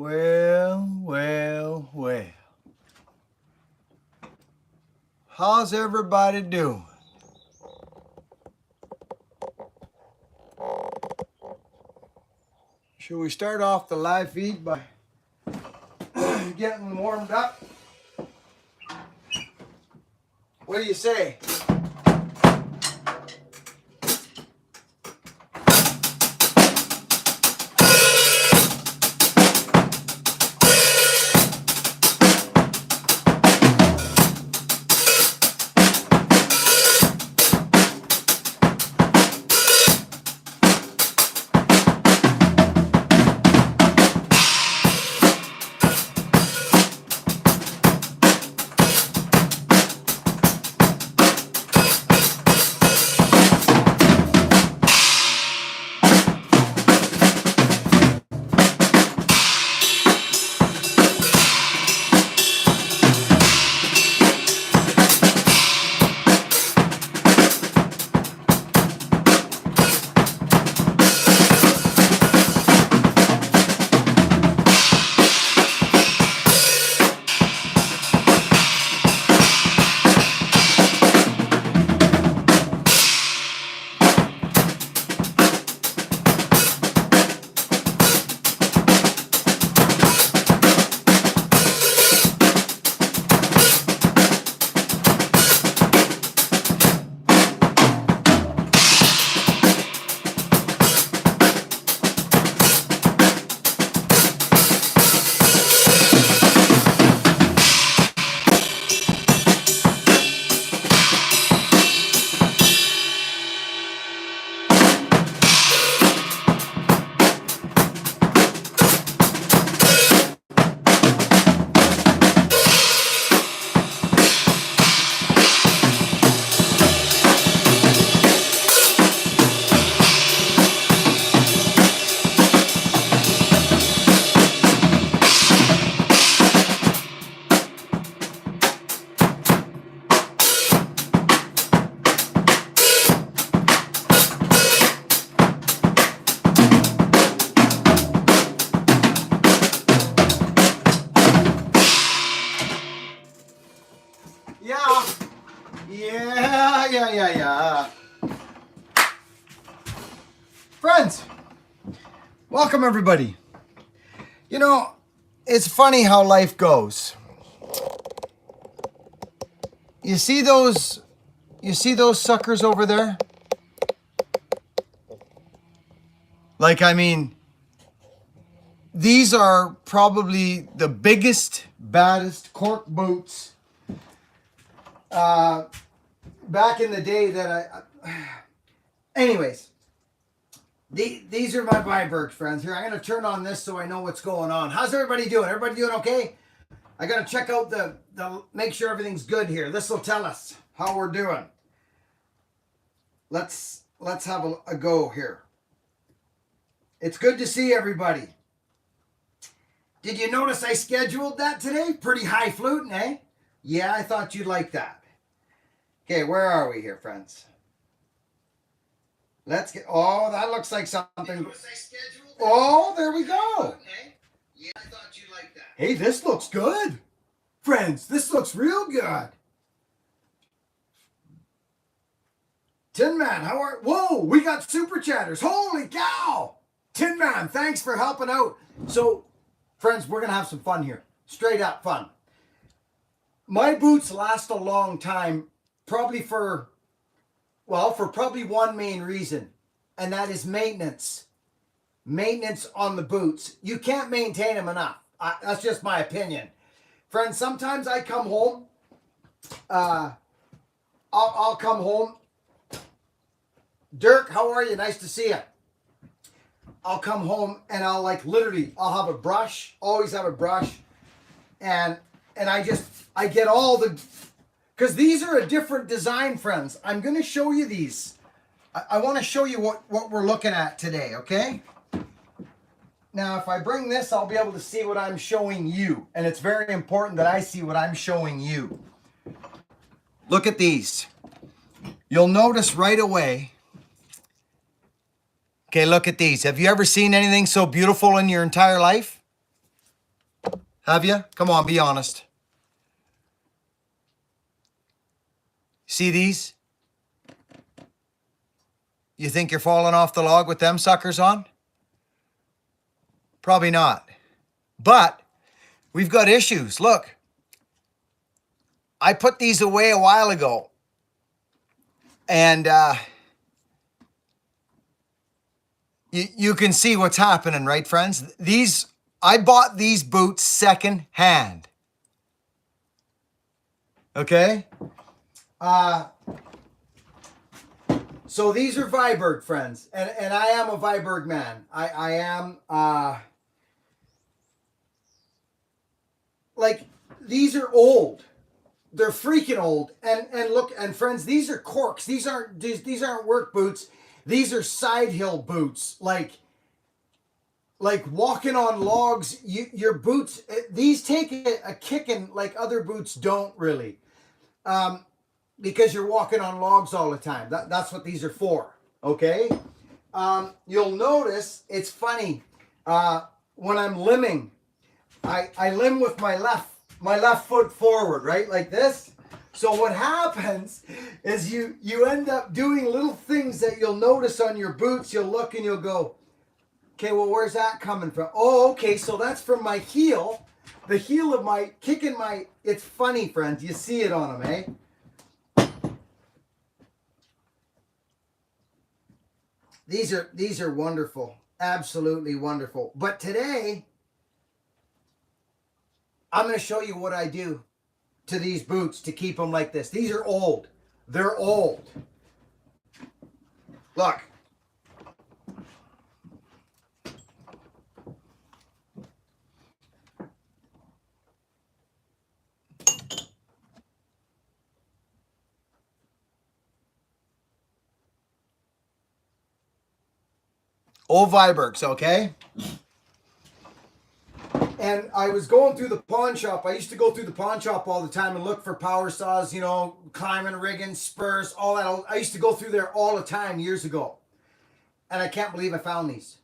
Well. How's everybody doing? Should we start off the live feed by getting warmed up? What do you say? Yeah. Friends, welcome everybody. You know, it's funny how life goes. You see those suckers over there? These are probably the biggest, baddest cork boots back in the day that anyways, these are my Viberg friends here. I'm going to turn on this so I know what's going on. How's everybody doing? Everybody doing okay? I got to check out the make sure everything's good here. This will tell us how we're doing. Let's have a go here. It's good to see everybody. Did you notice I scheduled that today? Pretty highfalutin, eh? Yeah, I thought you'd like that. Okay, where are we here, friends? Let's get, oh, that looks like something. Oh, there we go. Yeah, I thought you'd like that. Hey, this looks good. Friends, this looks real good. Tin Man, how are, whoa, we got super chatters. Holy cow. Tin Man, thanks for helping out. So, friends, we're going to have some fun here. Straight up fun. My boots last a long time, probably for probably one main reason, and that is maintenance. Maintenance on the boots. You can't maintain them enough. That's just my opinion. Friends, sometimes I come home, I'll come home. Dirk, how are you? Nice to see you. I'll come home and I'll I'll have a brush, always have a brush, and I get all the, because these are a different design, friends. I'm going to show you these. I want to show you what we're looking at today, okay? Now, if I bring this, I'll be able to see what I'm showing you, and it's very important that I see what I'm showing you. Look at these. You'll notice right away. Okay, look at these. Have you ever seen anything so beautiful in your entire life? Have you? Come on, be honest. See these? You think you're falling off the log with them suckers on? Probably not. But we've got issues. Look, I put these away a while ago. And you can see what's happening, right, friends? I bought these boots second hand. Okay? So these are Viberg, friends. And I am a Viberg man. I am, like, these are old. They're freaking old. And look, and friends, these are corks. These aren't work boots. These are side hill boots. Like walking on logs, your boots, these take a kicking like other boots don't really. Because you're walking on logs all the time. That's what these are for. Okay? You'll notice, it's funny, when I'm limbing, I limb with my left foot forward, right? Like this. So what happens is you end up doing little things that you'll notice on your boots. You'll look and you'll go, okay, well, where's that coming from? Oh, okay, so that's from my heel. The heel of my, kicking my, it's funny, friends. You see it on them, eh? These are wonderful. Absolutely wonderful. But today, I'm going to show you what I do to these boots to keep them like this. These are old. They're old. Look. Old Vibergs, okay? And I was going through the pawn shop. I used to go through the pawn shop all the time and look for power saws, you know, climbing, rigging, spurs, all that. I used to go through there all the time years ago. And I can't believe I found these.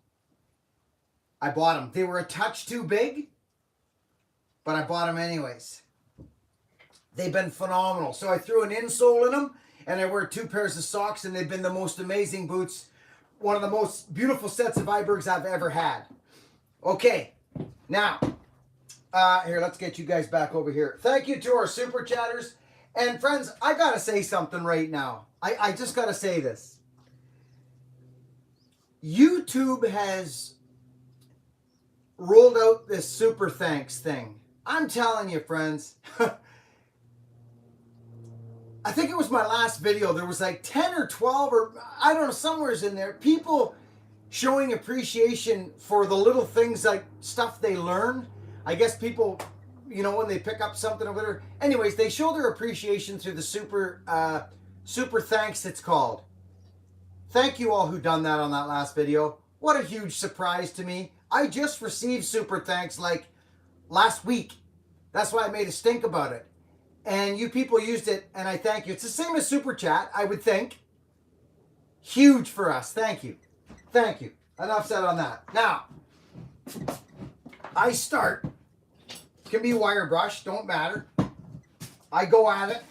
I bought them. They were a touch too big, but I bought them anyways. They've been phenomenal. So I threw an insole in them, and I wear 2 pairs of socks, and they've been the most amazing boots. One of the most beautiful sets of Vibergs I've ever had. Okay, now, here, let's get you guys back over here. Thank you to our super chatters. And friends, I gotta say something right now. I just gotta say this. YouTube has rolled out this super thanks thing. I'm telling you, friends. I think it was my last video. There was like 10 or 12 or I don't know, somewhere's in there. People showing appreciation for the little things, like stuff they learn. I guess people, you know, when they pick up something or whatever. Anyways, they show their appreciation through the super thanks, it's called. Thank you all who done that on that last video. What a huge surprise to me. I just received super thanks like last week. That's why I made a stink about it. And you people used it, and I thank you. It's the same as super chat, I would think. Huge for us. Thank you. Thank you. Enough said on that. Now, I start. It can be wire brush, don't matter. I go at it.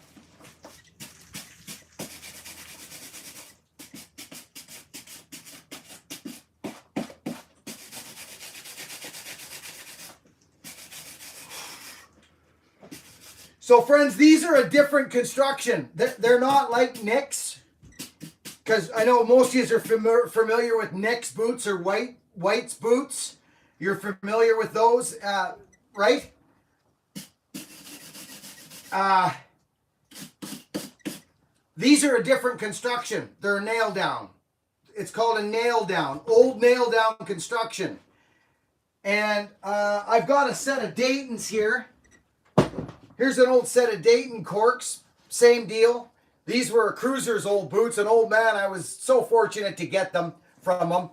So friends, these are a different construction. They're not like Nick's. Because I know most of you are familiar with Nick's boots or White's boots. You're familiar with those, right? These are a different construction. They're a nail down. It's called a nail down. Old nail down construction. And I've got a set of Dayton's here. Here's an old set of Dayton corks. Same deal. These were a cruiser's old boots. An old man, I was so fortunate to get them from him.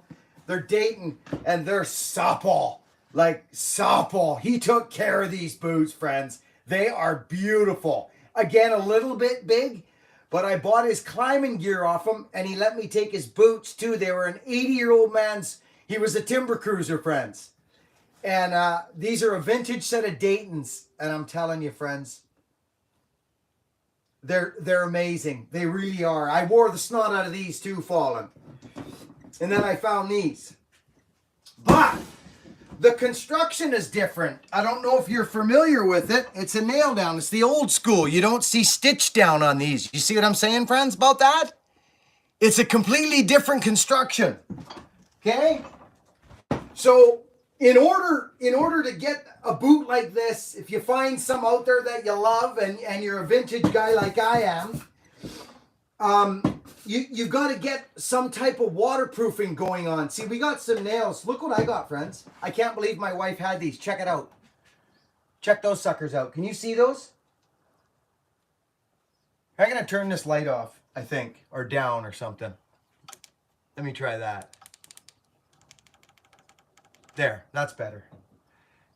They're Dayton, and they're supple. Like, supple. He took care of these boots, friends. They are beautiful. Again, a little bit big, but I bought his climbing gear off him, and he let me take his boots, too. They were an 80-year-old man's. He was a timber cruiser, friends. And these are a vintage set of Daytons. And I'm telling you, friends, they're amazing. They really are. I wore the snot out of these too, falling. And then I found these. But the construction is different. I don't know if you're familiar with it. It's a nail down. It's the old school. You don't see stitch down on these. You see what I'm saying, friends, about that? It's a completely different construction. Okay? So in order to get a boot like this, if you find some out there that you love and you're a vintage guy like I am, you've got to get some type of waterproofing going on. See, we got some nails. Look what I got, friends. I can't believe my wife had these. Check it out. Check those suckers out. Can you see those? I'm going to turn this light off, I think, or down or something. Let me try that. There, that's better.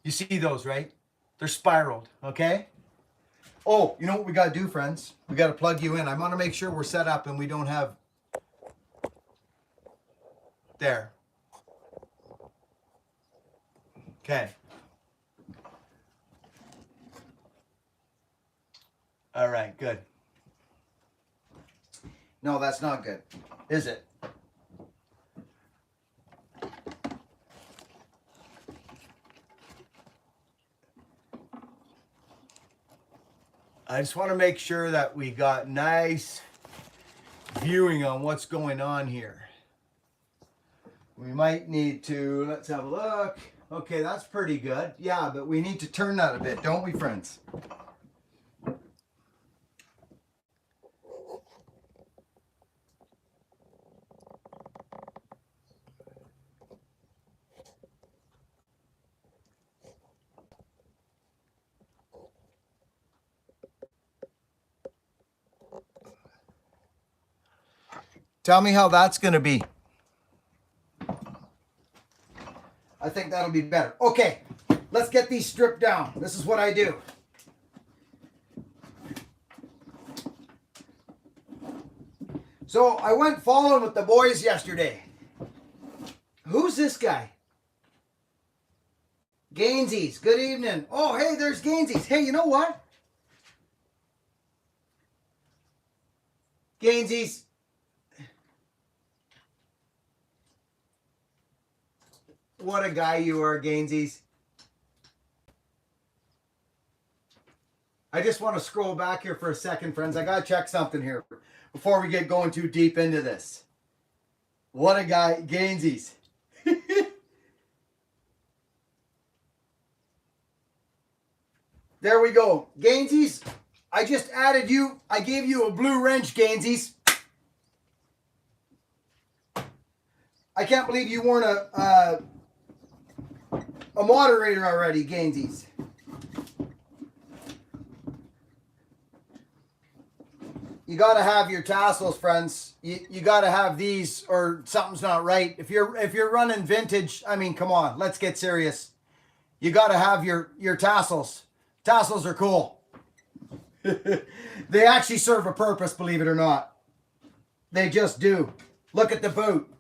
You see those, right? They're spiraled, okay? Oh, you know what we got to do, friends? We got to plug you in. I want to make sure we're set up and we don't have... There. Okay. All right, good. No, that's not good, is it? I just want to make sure that we got nice viewing on what's going on here. We might need to, let's have a look. Okay, that's pretty good. Yeah, but we need to turn that a bit, don't we, friends? Tell me how that's going to be. I think that'll be better. Okay, let's get these stripped down. This is what I do. So I went falling with the boys yesterday. Who's this guy? Gainsies. Good evening. Oh, hey, there's Gainsies. Hey, you know what? Gainsies. What a guy you are, Gainsies. I just want to scroll back here for a second, friends. I got to check something here before we get going too deep into this. What a guy, Gainsies. There we go. Gainsies, I just added you. I gave you a blue wrench, Gainsies. I can't believe you weren't a moderator already, Gainsies. You got to have your tassels, friends. You got to have these or something's not right. If you're running vintage, I mean, come on, let's get serious. You got to have your tassels. Tassels are cool. They actually serve a purpose, believe it or not. They just do. Look at the boot.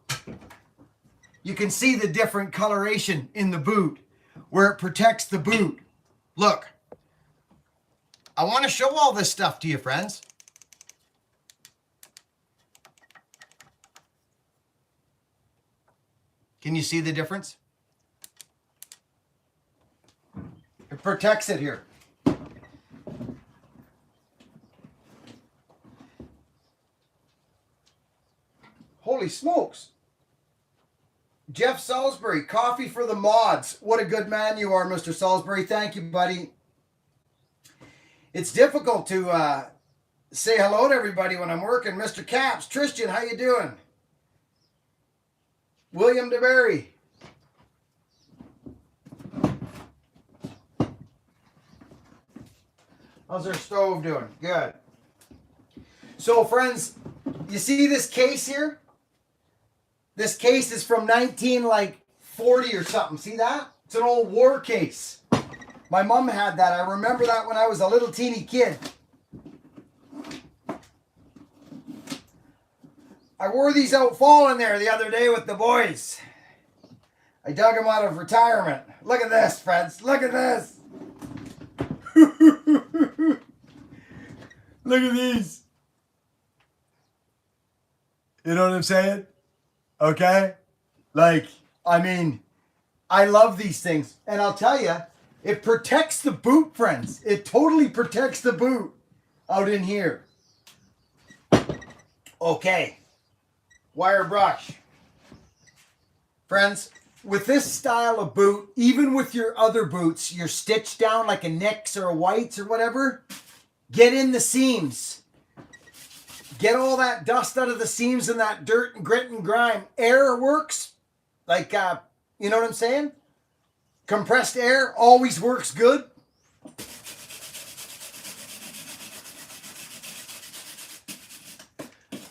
You can see the different coloration in the boot where it protects the boot. Look. I want to show all this stuff to you, friends. Can you see the difference? It protects it here. Holy smokes. Jeff Salisbury, coffee for the mods. What a good man you are, Mr. Salisbury. Thank you, buddy. It's difficult to say hello to everybody when I'm working. Mr. Caps, Tristan, how you doing? William DeBerry. How's our stove doing? Good. So, friends, you see this case here? This case is from 1940 or something. See that? It's an old war case. My mom had that. I remember that when I was a little teeny kid. I wore these out falling there the other day with the boys. I dug them out of retirement. Look at this, friends. Look at this. Look at these. You know what I'm saying? Okay? Like, I mean, I love these things. And I'll tell you, it protects the boot, friends. It totally protects the boot out in here. Okay. Wire brush. Friends, with this style of boot, even with your other boots, you're stitched down like a Nick's or a White's or whatever, get in the seams. Get all that dust out of the seams and that dirt and grit and grime. Air works. Like, you know what I'm saying? Compressed air always works good.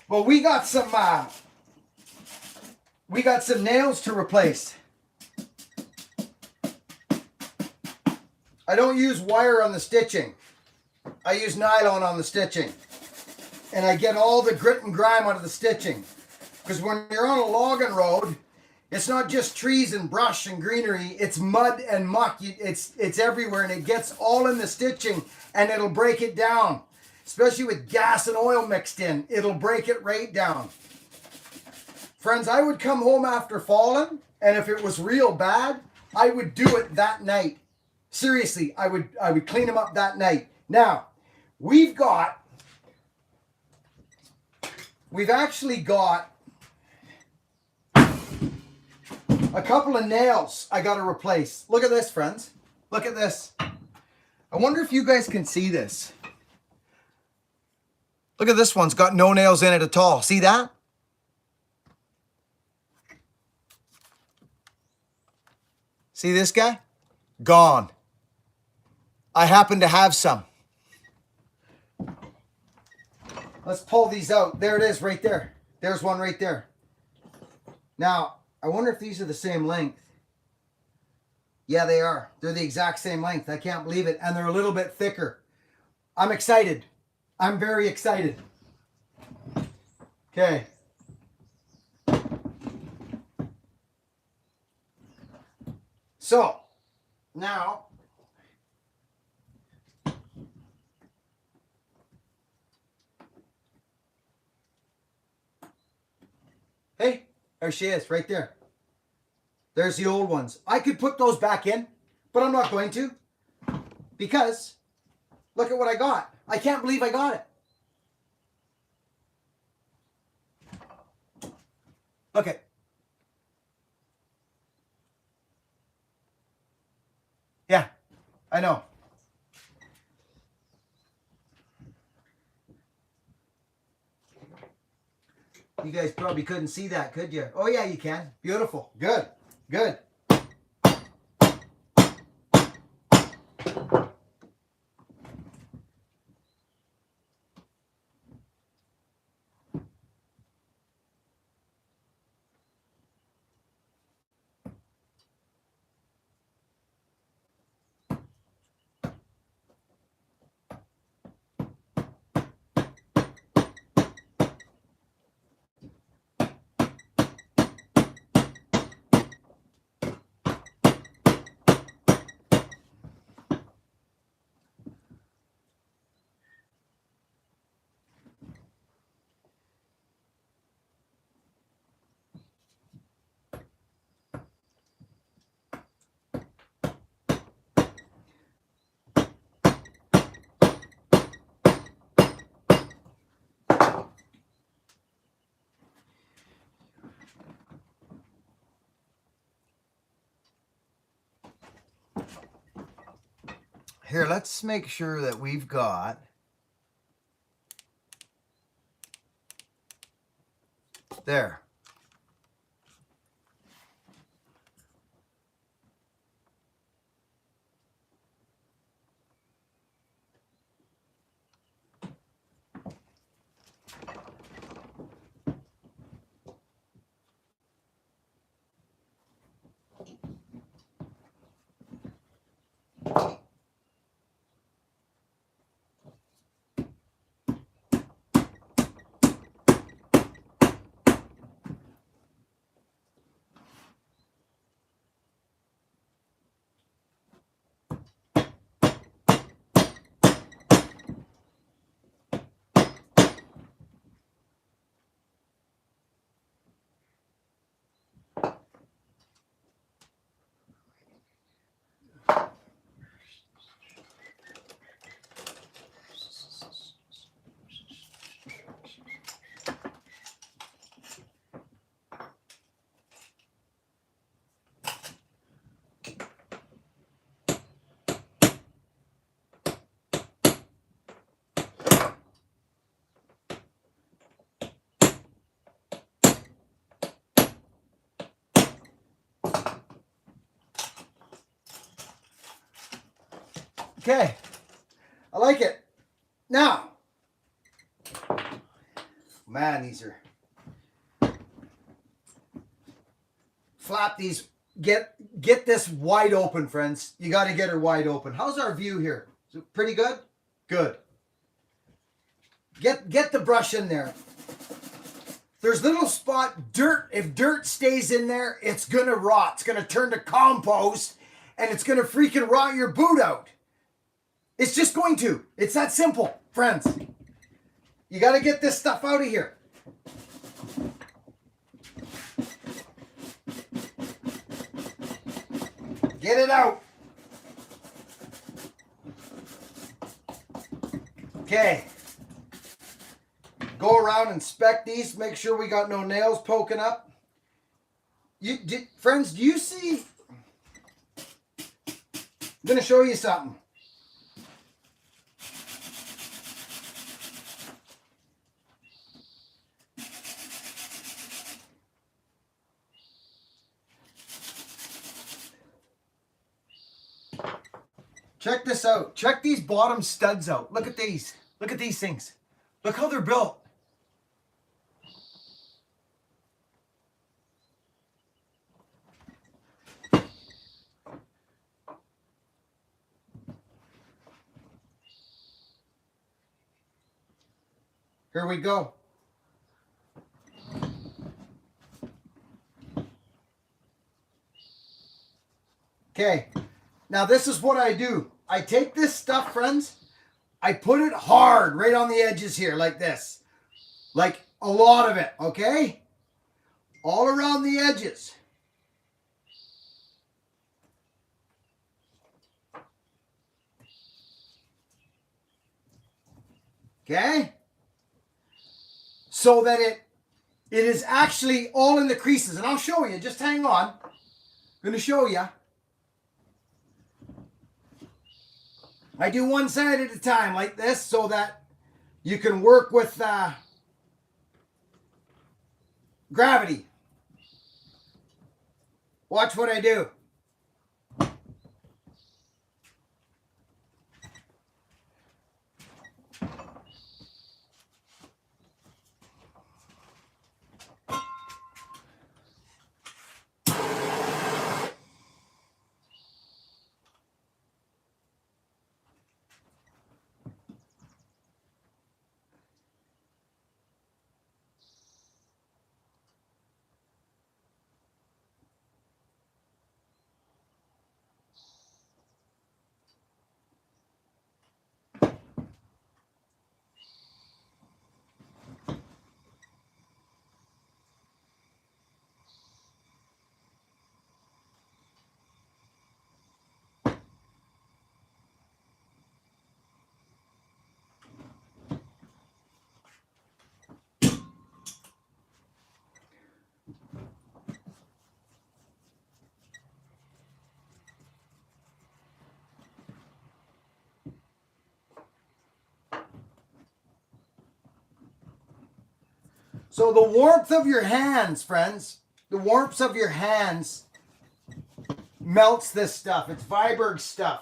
Well, we got some nails to replace. I don't use wire on the stitching. I use nylon on the stitching. And I get all the grit and grime out of the stitching. Because when you're on a logging road, it's not just trees and brush and greenery, it's mud and muck. It's everywhere, and it gets all in the stitching, and it'll break it down. Especially with gas and oil mixed in, it'll break it right down. Friends, I would come home after falling, and if it was real bad, I would do it that night. Seriously, I would clean them up that night. Now, we've actually got a couple of nails I got to replace. Look at this, friends. Look at this. I wonder if you guys can see this. Look at this one's got no nails in it at all. See that? See this guy? Gone. I happen to have some. Let's pull these out. There it is right there. There's one right there. Now, I wonder if these are the same length. Yeah, they are. They're the exact same length. I can't believe it. And they're a little bit thicker. I'm excited. I'm very excited. Okay. So, now, hey, there she is, right there. There's the old ones. I could put those back in, but I'm not going to. Because, look at what I got. I can't believe I got it. Okay. Yeah, I know. You guys probably couldn't see that, could you? Oh yeah, you can. Beautiful. Good. Good. Here, let's make sure that we've got there. Okay. I like it. Now, man, these are, flap these, get this wide open, friends. You got to get her wide open. How's our view here? Is it pretty good? Good. Get the brush in there. There's little spot dirt. If dirt stays in there, it's going to rot. It's going to turn to compost, and it's going to freaking rot your boot out. It's just going to. It's that simple, friends. You got to get this stuff out of here. Get it out. Okay. Go around, inspect these, make sure we got no nails poking up. Friends, do you see? I'm going to show you something. Check this out. Check these bottom studs out. Look at these. Look at these things. Look how they're built. Here we go. Okay. Now this is what I do. I take this stuff, friends. I put it hard right on the edges here like this. Like a lot of it, okay? All around the edges. Okay? So that it is actually all in the creases. And I'll show you. Just hang on. I'm going to show you. I do one side at a time like this so that you can work with gravity. Watch what I do. So the warmth of your hands, friends, the warmth of your hands melts this stuff. It's Viberg stuff.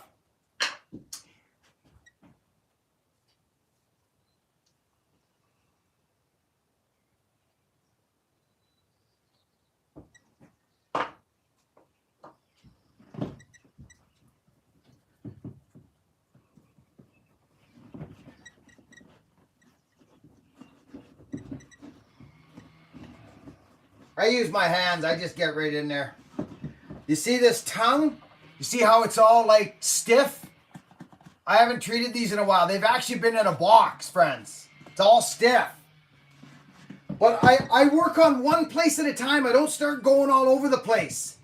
I use my hands. I just get right in there. You see this tongue? You see how it's all like stiff? I haven't treated these in a while. They've actually been in a box, friends. It's all stiff. But I work on one place at a time. I don't start going all over the place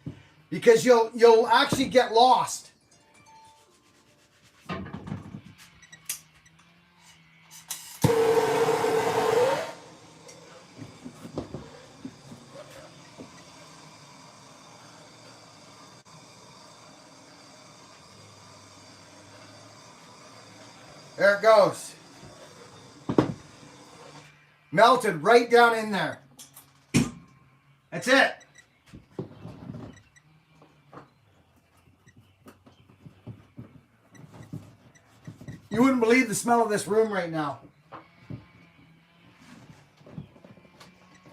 because you'll actually get lost. There it goes. Melted right down in there. That's it. You wouldn't believe the smell of this room right now.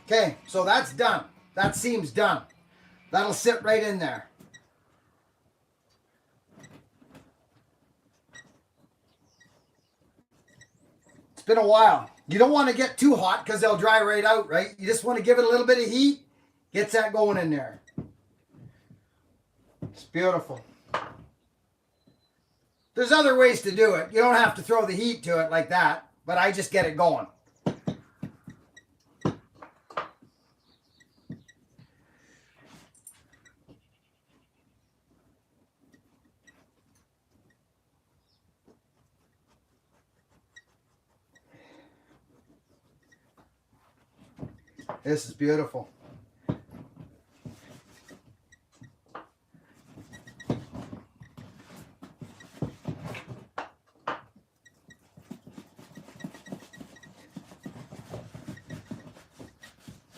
Okay, so that's done. That seam's done. That'll sit right in there. It's been a while. You don't want to get too hot because they'll dry right out, right? You just want to give it a little bit of heat. Gets that going in there. It's beautiful. There's other ways to do it. You don't have to throw the heat to it like that, but I just get it going. This is beautiful.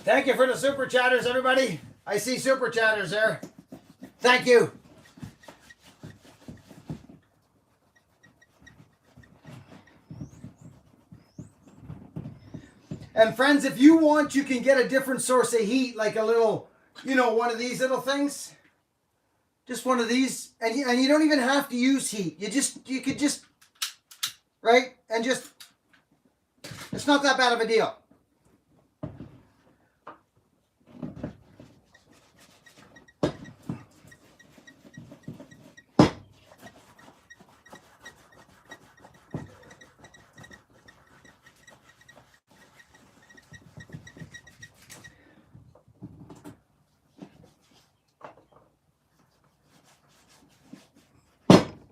Thank you for the super chatters, everybody. I see super chatters there. Thank you. And friends, if you want, you can get a different source of heat, like a little, you know, one of these little things. Just one of these. And you don't even have to use heat. You could just, right? And just, it's not that bad of a deal.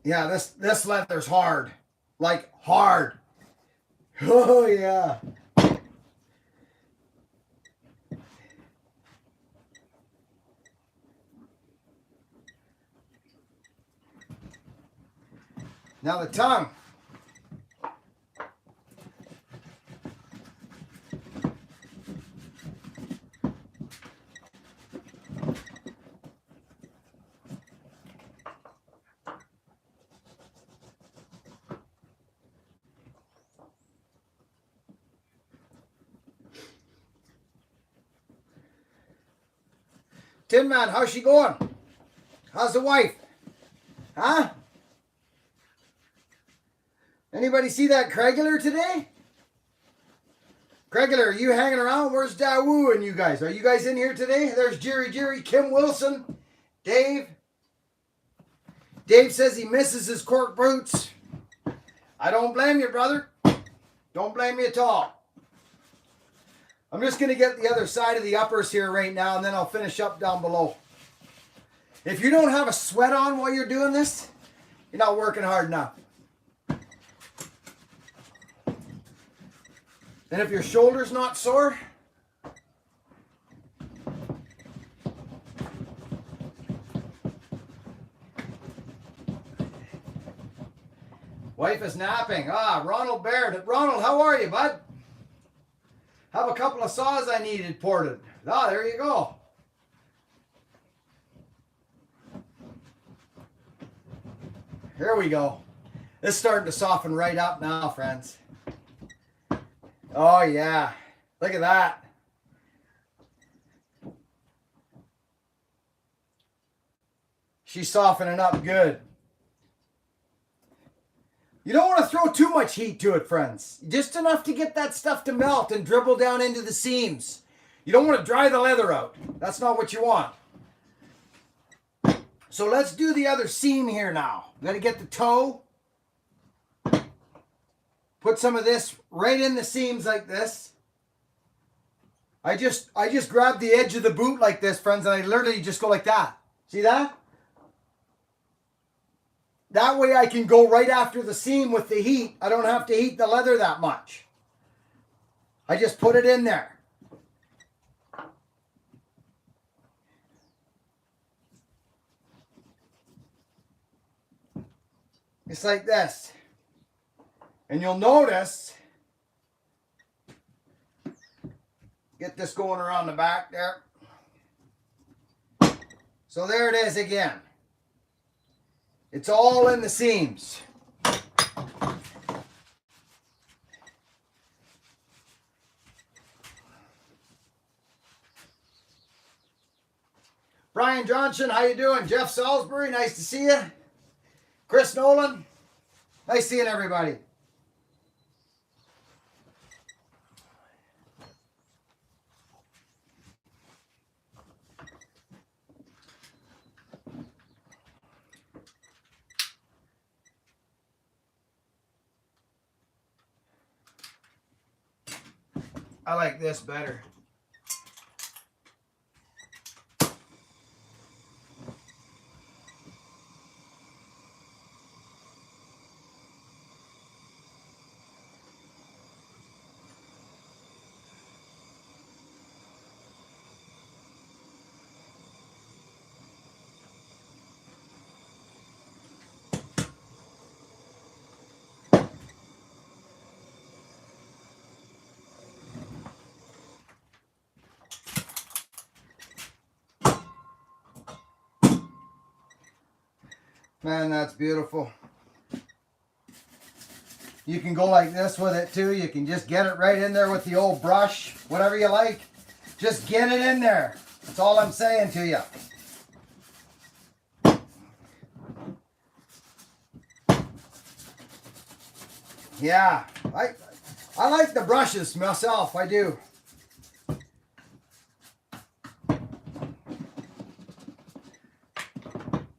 Yeah, this leather's hard. Like hard. Oh yeah. Now the tongue. Tin Man, how's she going? How's the wife? Huh? Anybody see that Craigular today? Craigular, are you hanging around? Where's Daewoo and you guys? Are you guys in here today? There's Jerry, Kim Wilson, Dave. Dave says he misses his cork boots. I don't blame you, brother. Don't blame me at all. I'm just going to get the other side of the uppers here right now, and then I'll finish up down below. If you don't have a sweat on while you're doing this, you're not working hard enough. And if your shoulder's not sore, wife is napping. Ah, Ronald Baird. Ronald, how are you, bud? Have a couple of saws I needed ported. Ah, there you go. Here we go. It's starting to soften right up now, friends. Oh, yeah. Look at that. She's softening up good. You don't want to throw too much heat to it, friends. Just enough to get that stuff to melt and dribble down into the seams. You don't want to dry the leather out. That's not what you want. So let's do the other seam here now. Got to get the toe. Put some of this right in the seams like this. I just grab the edge of the boot like this, friends, and I literally just go like that. See that? That way I can go right after the seam with the heat. I don't have to heat the leather that much. I just put it in there. It's like this. And you'll notice, get this going around the back there. So there it is again. It's all in the seams. Brian Johnson, how you doing? Jeff Salisbury, nice to see you. Chris Nolan, nice seeing everybody. I like this better. Man, that's beautiful. You can go like this with it too. You can just get it right in there with the old brush, whatever you like. Just get it in there. That's all I'm saying to you. Yeah, I like the brushes myself, I do.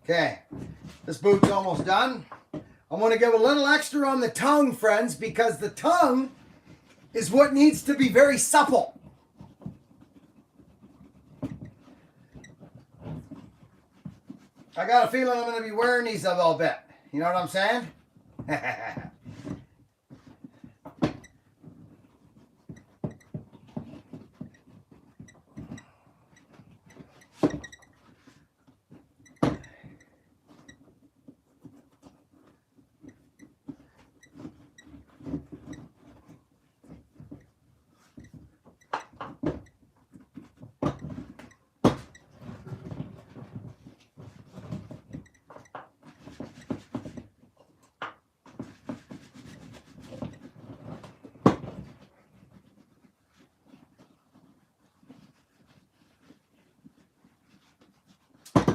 Okay, this boot's almost done. I'm going to give a little extra on the tongue, friends, because the tongue is what needs to be very supple. I got a feeling I'm going to be wearing these a little bit. You know what I'm saying?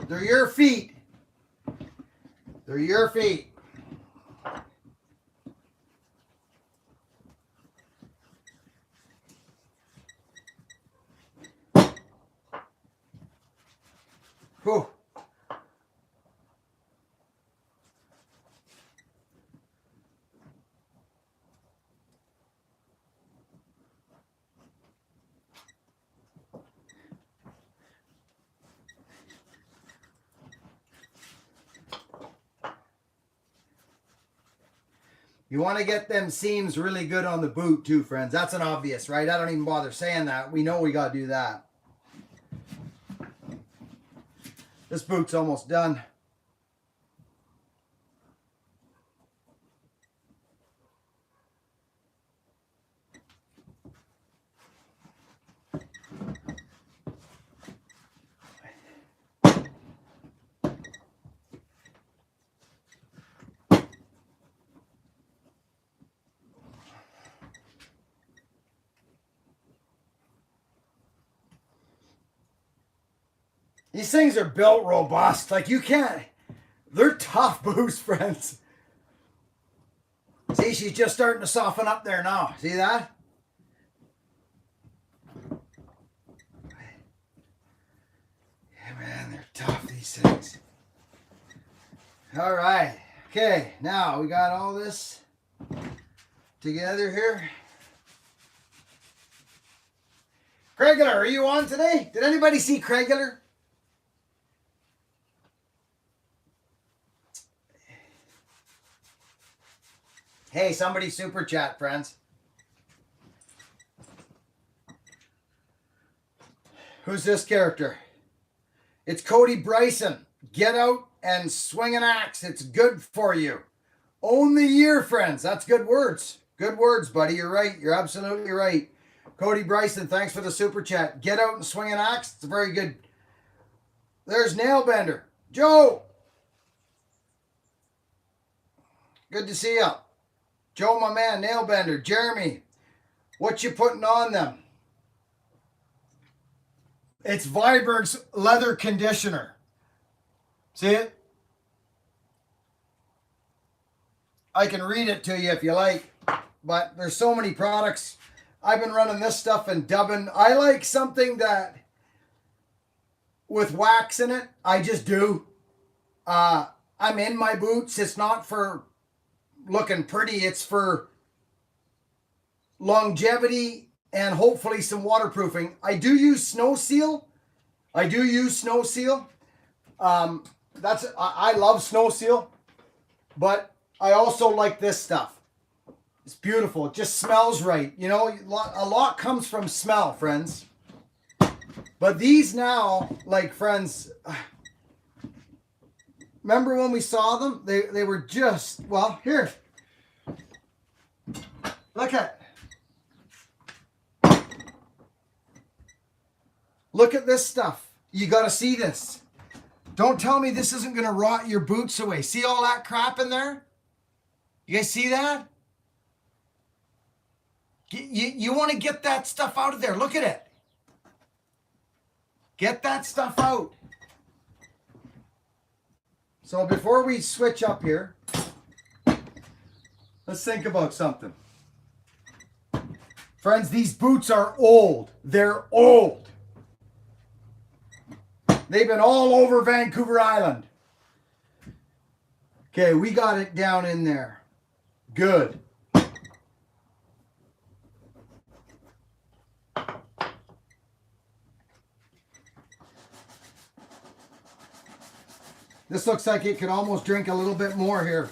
They're your feet. They're your feet. Whew. You want to get them seams really good on the boot too, friends. That's an obvious, right? I don't even bother saying that. We know we got to do that. This boot's almost done. These things are built robust. Like you can't, they're tough boots, friends. See, she's just starting to soften up there now. See that? Yeah, man, they're tough, these things. All right. Okay, now we got all this together here. Craigular, are you on today? Did anybody see Craigular? Hey, somebody super chat, friends. Who's this character? It's Cody Bryson. Get out and swing an axe. It's good for you. Own the year, friends. That's good words. Good words, buddy. You're right. You're absolutely right. Cody Bryson, thanks for the super chat. Get out and swing an axe. It's very good. There's Nailbender. Joe. Good to see you. Joe, my man, Nailbender. Jeremy, what you putting on them? It's Viberg's leather conditioner. See it? I can read it to you if you like, but there's so many products. I've been running this stuff and dubbing. I like something that with wax in it. I just do. I'm in my boots. It's not for looking pretty. It's for longevity and hopefully some waterproofing. I do use Snow Seal. I love Snow Seal, but I also like this stuff. It's beautiful. It just smells right. You know, a lot comes from smell, friends. But these now, like, friends, remember when we saw them? They were just, well, here. Look at this stuff. You got to see this. Don't tell me this isn't going to rot your boots away. See all that crap in there? You guys see that? You want to get that stuff out of there. Look at it. Get that stuff out. So before we switch up here, let's think about something. Friends, these boots are old. They're old. They've been all over Vancouver Island. Okay, we got it down in there. Good. This looks like it could almost drink a little bit more here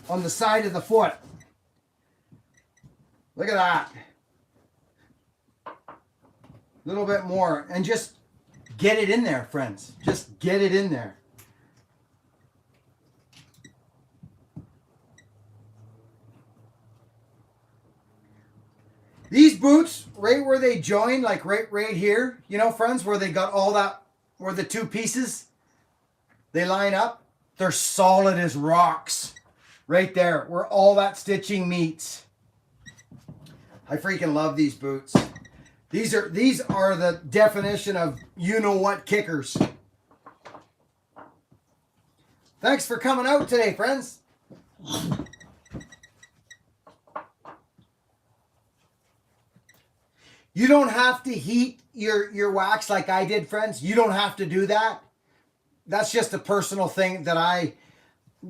on the side of the foot. Look at that. A little bit more. And just get it in there, friends. Just get it in there. These boots, right where they join, like right here, you know, friends, where they got all that, where the two pieces, they line up, they're solid as rocks. Right there, where all that stitching meets. I freaking love these boots. These are the definition of you-know-what kickers. Thanks for coming out today, friends. You don't have to heat your wax like I did, friends. You don't have to do that. That's just a personal thing that I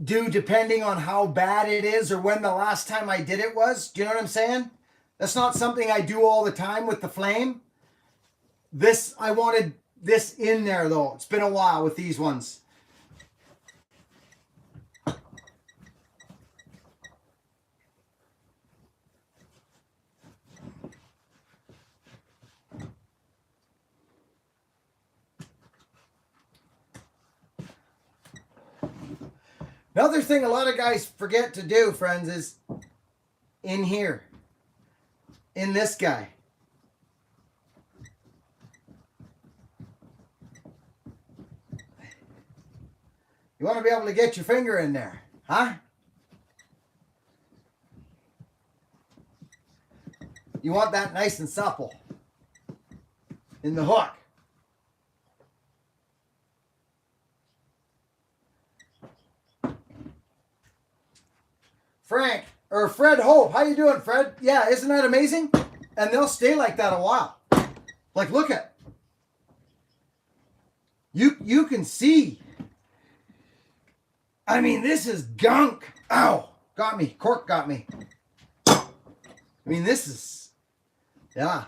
do depending on how bad it is or when the last time I did it was. Do you know what I'm saying? That's not something I do all the time with the flame. I wanted this in there though. It's been a while with these ones. Another thing a lot of guys forget to do, friends, is in here. In this guy. You want to be able to get your finger in there, huh? You want that nice and supple in the hook. Fred Hope. How you doing, Fred? Yeah, isn't that amazing? And they'll stay like that a while. Like, look at. You can see. I mean, this is gunk. Ow. Got me. Cork got me. I mean, this is. Yeah.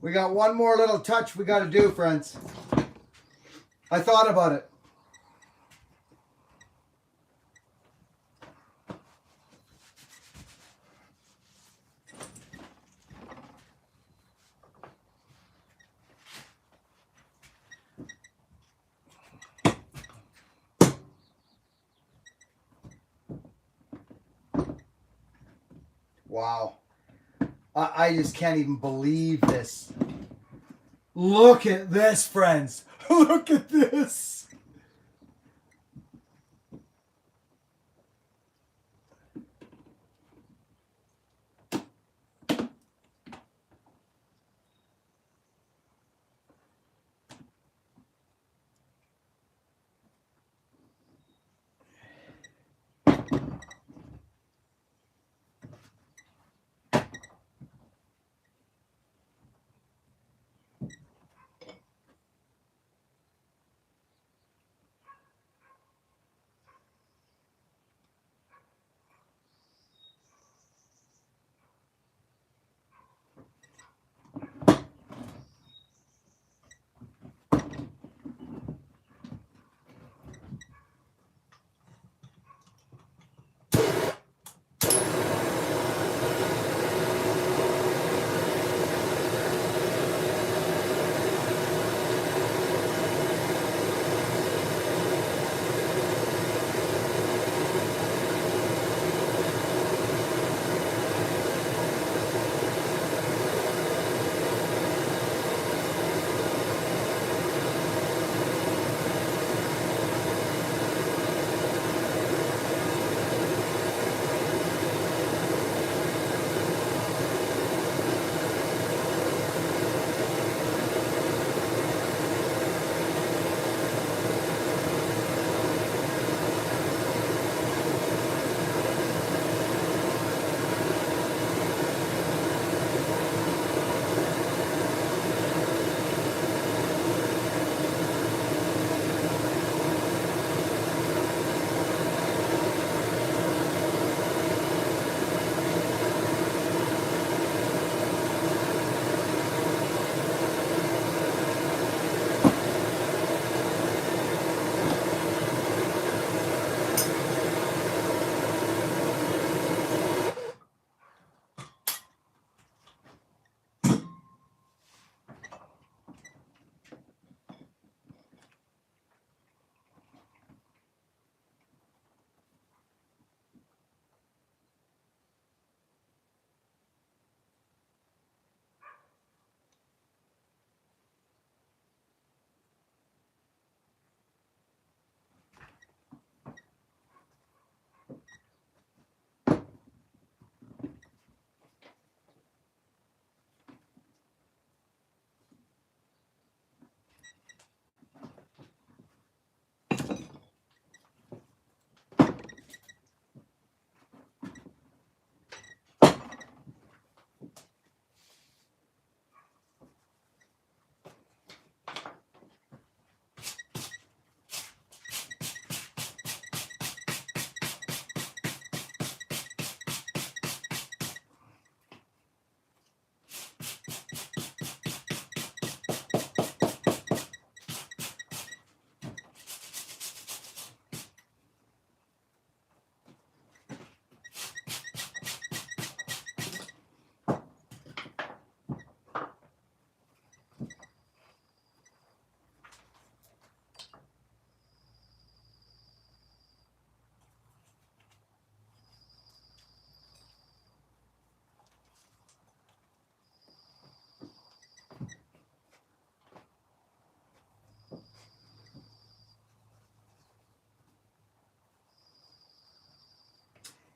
We got one more little touch we got to do, friends. I thought about it. Wow. I just can't even believe this. Look at this, friends. Look at this.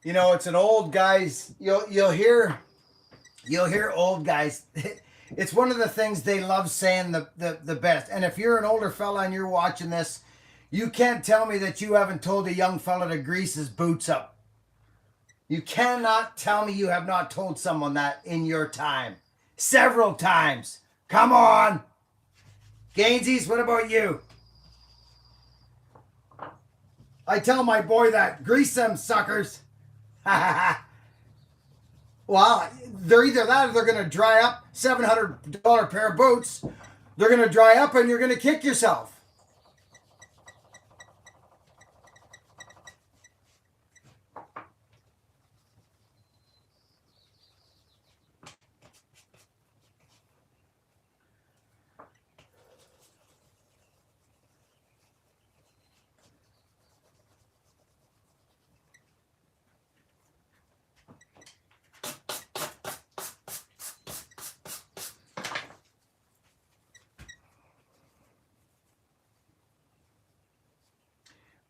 You know, it's an old guys. You'll hear old guys. It's one of the things they love saying the best. And if you're an older fella and you're watching this, you can't tell me that you haven't told a young fella to grease his boots up. You cannot tell me you have not told someone that in your time. Several times. Come on. Gainsies, what about you? I tell my boy that. Grease them suckers. Well, they're either that or they're going to dry up. $700 pair of boots. They're going to dry up and you're going to kick yourself.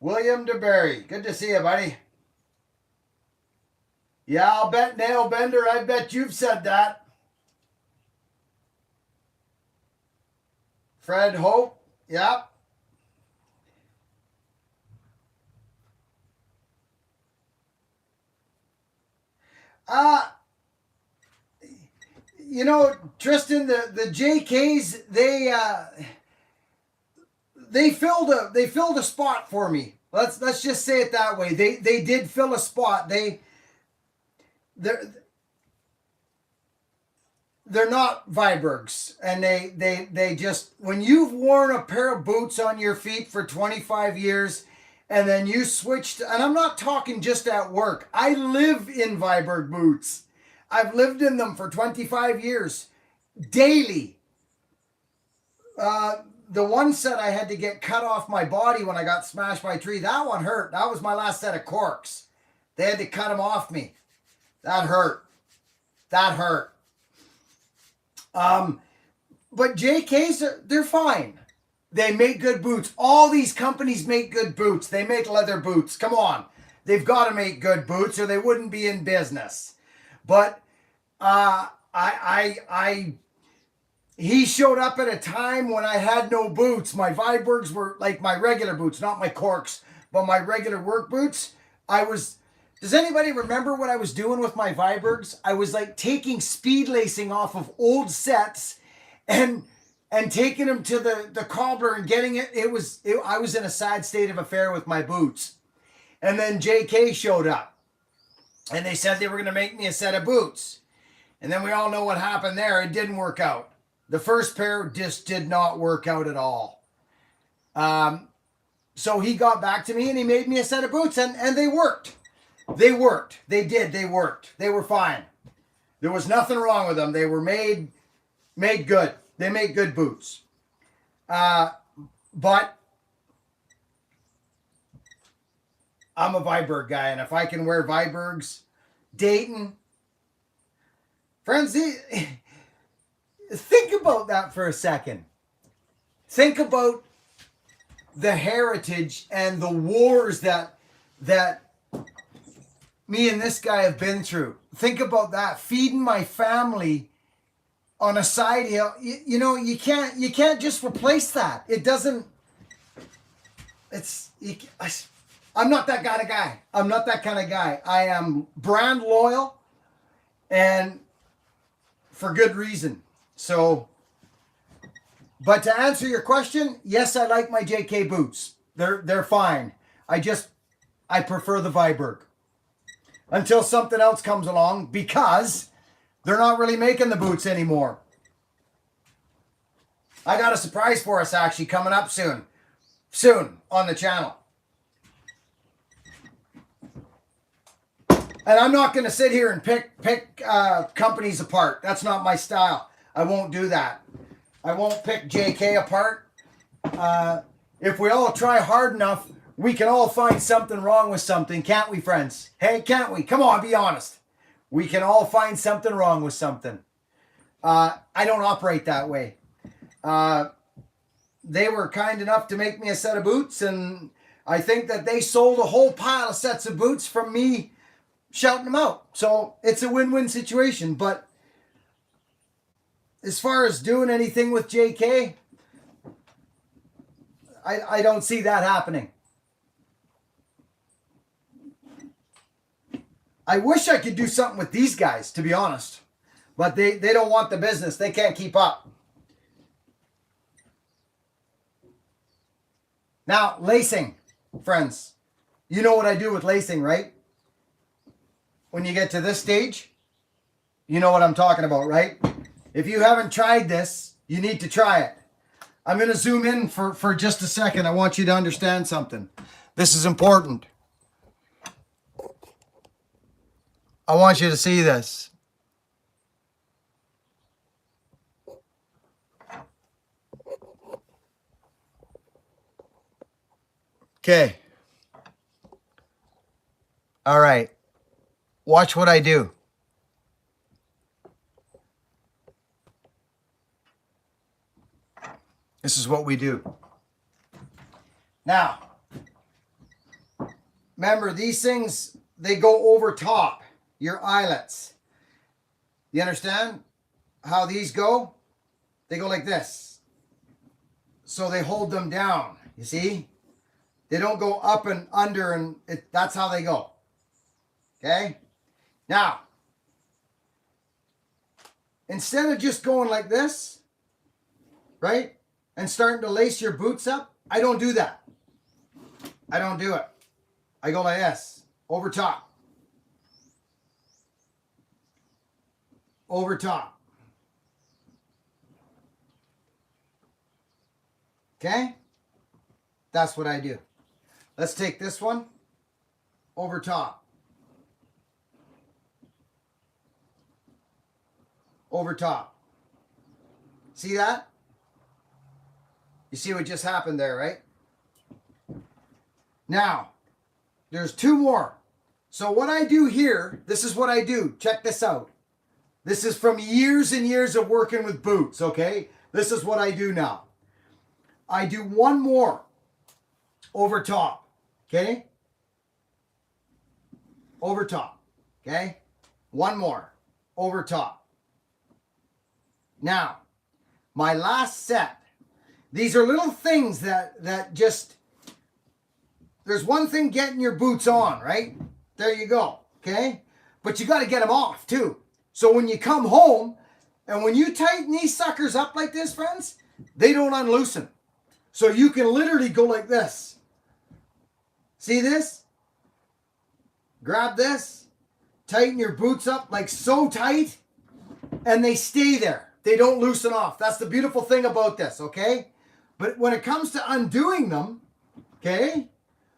William DeBerry. Good to see you, buddy. Yeah, I'll bet Nail Bender. I bet you've said that. Fred Hope. Yep. You know, Tristan, the JKs, they filled a spot for me. Let's just say it that way. They did fill a spot. They're not Vibergs, and they just, when you've worn a pair of boots on your feet for 25 years, and then you switched, and I'm not talking just at work. I live in Viberg boots. I've lived in them for 25 years, daily. The one set I had to get cut off my body when I got smashed by a tree. That one hurt. That was my last set of corks. They had to cut them off me. That hurt. That hurt. But JKs, they're fine. They make good boots. All these companies make good boots. They make leather boots. Come on. They've got to make good boots or they wouldn't be in business. But he showed up at a time when I had no boots. My Vibergs were like my regular boots, not my corks, but my regular work boots. Does anybody remember what I was doing with my Vibergs? I was like taking speed lacing off of old sets and taking them to the cobbler and getting it. I was in a sad state of affair with my boots. And then JK showed up and they said they were going to make me a set of boots. And then we all know what happened there. It didn't work out. The first pair just did not work out at all. So he got back to me and he made me a set of boots and they worked. They worked. They did. They worked. They were fine. There was nothing wrong with them. They were made good. They make good boots. But I'm a Viberg guy, and if I can wear Vibergs, Dayton, friends, think about that for a second. Think about the heritage and the wars that me and this guy have been through. Think about that. Feeding my family on a side hill. You know, you can't just replace that. It doesn't. I'm not that kind of guy. I'm not that kind of guy. I am brand loyal, and for good reason. So, but to answer your question, yes, I like my JK boots. They're fine. I prefer the Viberg until something else comes along because they're not really making the boots anymore. I got a surprise for us actually coming up soon on the channel. And I'm not going to sit here and pick companies apart. That's not my style. I won't do that. I won't pick JK apart. If we all try hard enough, we can all find something wrong with something, can't we, friends? Hey, can't we? Come on, be honest. We can all find something wrong with something. I don't operate that way. They were kind enough to make me a set of boots, and I think that they sold a whole pile of sets of boots from me shouting them out. So it's a win-win situation. But as far as doing anything with JK, I don't see that happening. I wish I could do something with these guys, to be honest. But they don't want the business. They can't keep up. Now, lacing, friends. You know what I do with lacing, right? When you get to this stage, you know what I'm talking about, right? If you haven't tried this, you need to try it. I'm going to zoom in for just a second. I want you to understand something. This is important. I want you to see this. Okay. All right. Watch what I do. This is what we do. Now, remember these things, they go over top your eyelets. You understand how these go? They go like this. So they hold them down, you see? They don't go up and under, and that's how they go. Okay? Now, instead of just going like this, right, and starting to lace your boots up, I don't do that. I don't do it. I go like this, over top. Over top. Okay? That's what I do. Let's take this one, over top. Over top. See that? You see what just happened there, right? Now, there's two more. So what I do here, this is what I do. Check this out. This is from years and years of working with boots, okay? This is what I do now. I do one more over top, okay? Over top, okay? One more over top. Now, my last set. These are little things that just, there's one thing getting your boots on, right? There you go, okay? But you got to get them off too. So when you come home, and when you tighten these suckers up like this, friends, they don't unloosen. So you can literally go like this. See this? Grab this, tighten your boots up like so tight, and they stay there. They don't loosen off. That's the beautiful thing about this, okay? But when it comes to undoing them, okay?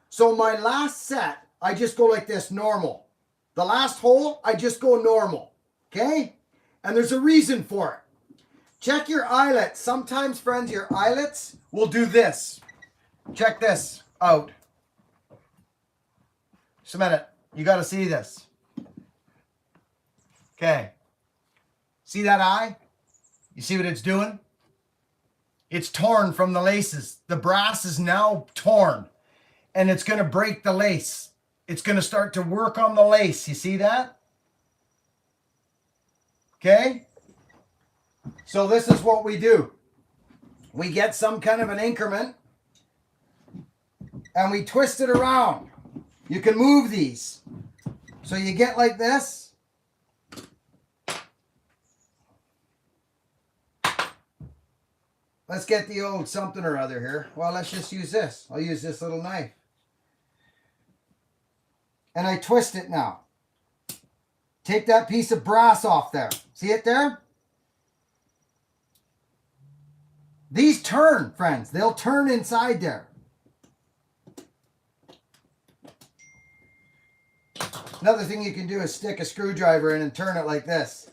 So my last set, I just go like this, normal. The last hole, I just go normal, okay? And there's a reason for it. Check your eyelets. Sometimes, friends, your eyelets will do this. Check this out. Just a minute. You got to see this. Okay. See that eye? You see what it's doing? It's torn from the laces. The brass is now torn. And it's going to break the lace. It's going to start to work on the lace. You see that? Okay? So this is what we do. We get some kind of an increment. And we twist it around. You can move these. So you get like this. Let's get the old something or other here. Well, let's just use this. I'll use this little knife. And I twist it now. Take that piece of brass off there. See it there? These turn, friends. They'll turn inside there. Another thing you can do is stick a screwdriver in and turn it like this.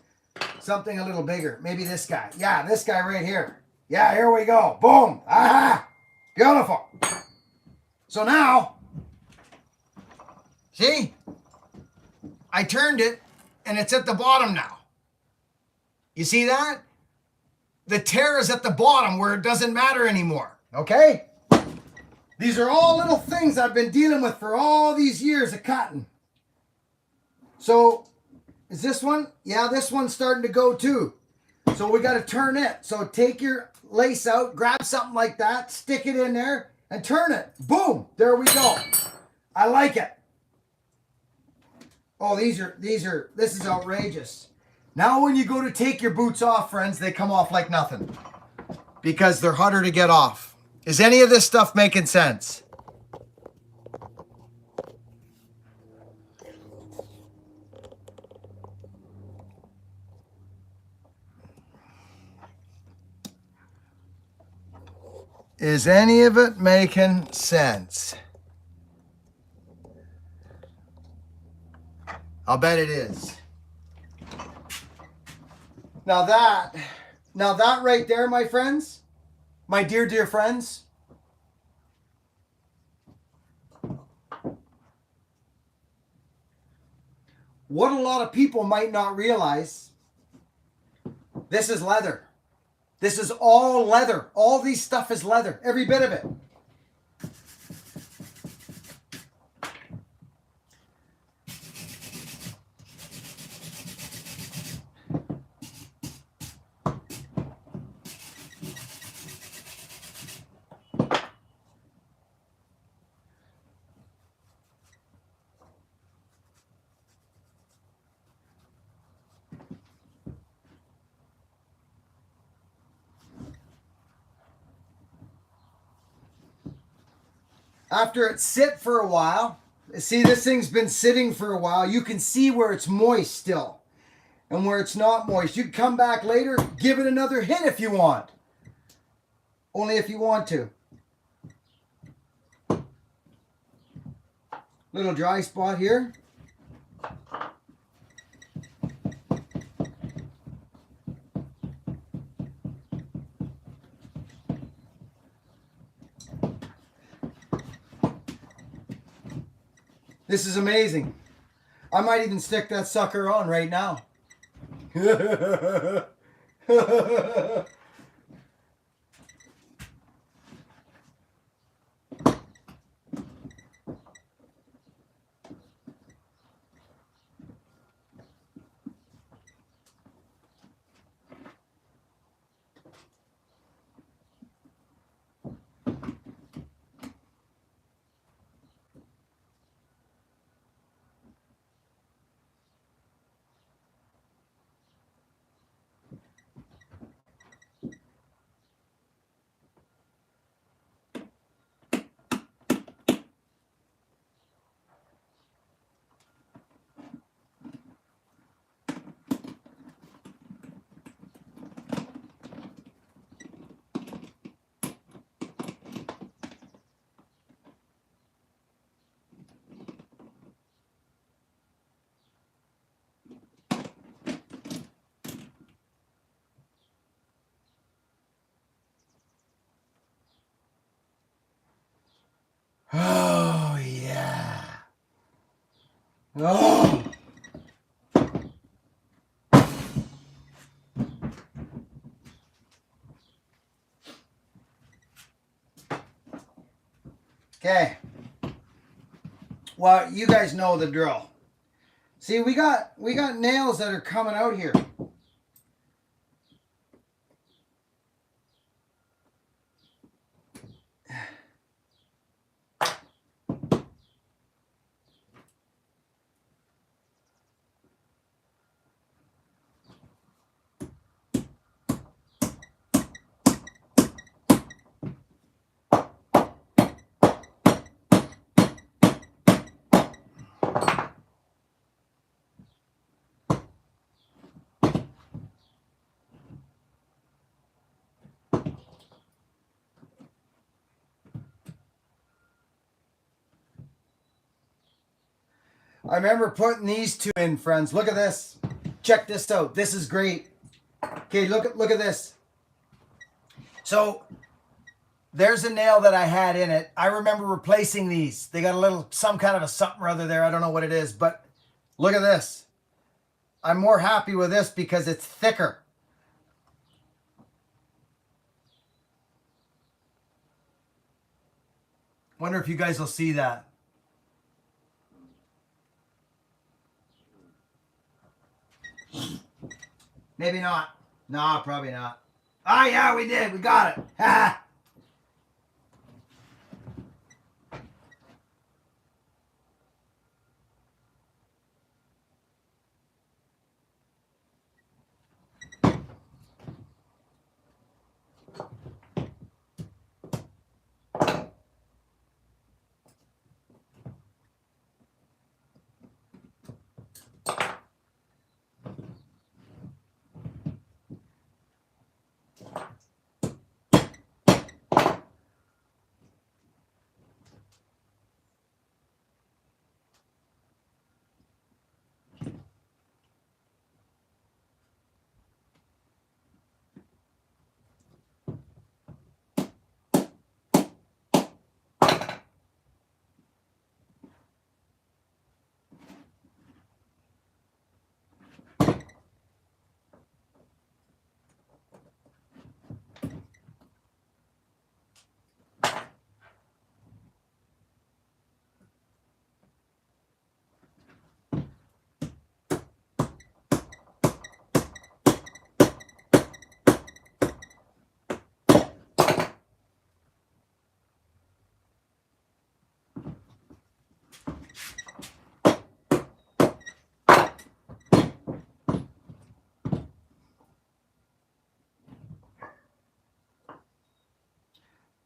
Something a little bigger. Maybe this guy. Yeah, this guy right here. Yeah, here we go. Boom. Aha. Beautiful. So now, see? I turned it and it's at the bottom now. You see that? The tear is at the bottom where it doesn't matter anymore. Okay? These are all little things I've been dealing with for all these years of cutting. So, is this one? Yeah, this one's starting to go too. So we got to turn it. So take your lace out, grab something like that, stick it in there, and turn it. Boom! There we go. I like it. Oh, this is outrageous. Now when you go to take your boots off, friends, they come off like nothing. Because they're harder to get off. Is any of this stuff making sense? Is any of it making sense? I'll bet it is. Now that right there, my friends, my dear, dear friends, what a lot of people might not realize, this is leather. This is all leather. All these stuff is leather. Every bit of it. After it sit for a while, see, this thing's been sitting for a while. You can see where it's moist still and where it's not moist. You can come back later, give it another hit if you want. Only if you want to. Little dry spot here. This is amazing. I might even stick that sucker on right now. Oh, yeah. Oh. Okay. Well, you guys know the drill. See, we got nails that are coming out here. I remember putting these two in, friends. Look at this. Check this out. This is great. Okay, look at this. So there's a nail that I had in it. I remember replacing these. They got a little, some kind of a something or other there. I don't know what it is, but look at this. I'm more happy with this because it's thicker. Wonder if you guys will see that. Maybe not. No, probably not. Oh, yeah, we did. We got it. Ha!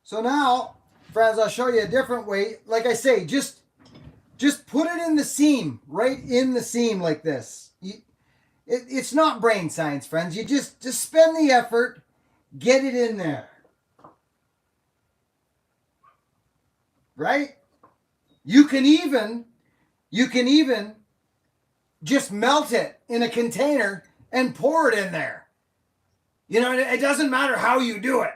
So now friends, I'll show you a different way. Like I say, just put it in the seam, right in the seam like this. It's not brain science, friends. You just spend the effort, get it in there. Right? You can even just melt it in a container and pour it in there. You know, it doesn't matter how you do it.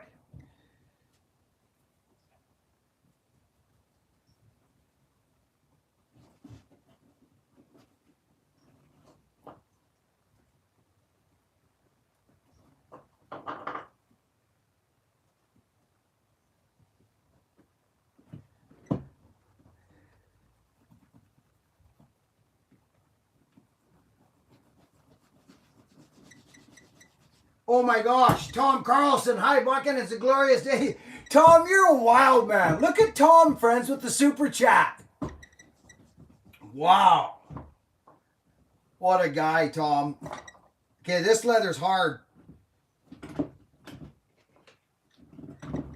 Oh my gosh, Tom Carlson, hi Buckin, it's a glorious day. Tom, you're a wild man. Look at Tom, friends, with the super chat. Wow. What a guy, Tom. Okay, this leather's hard.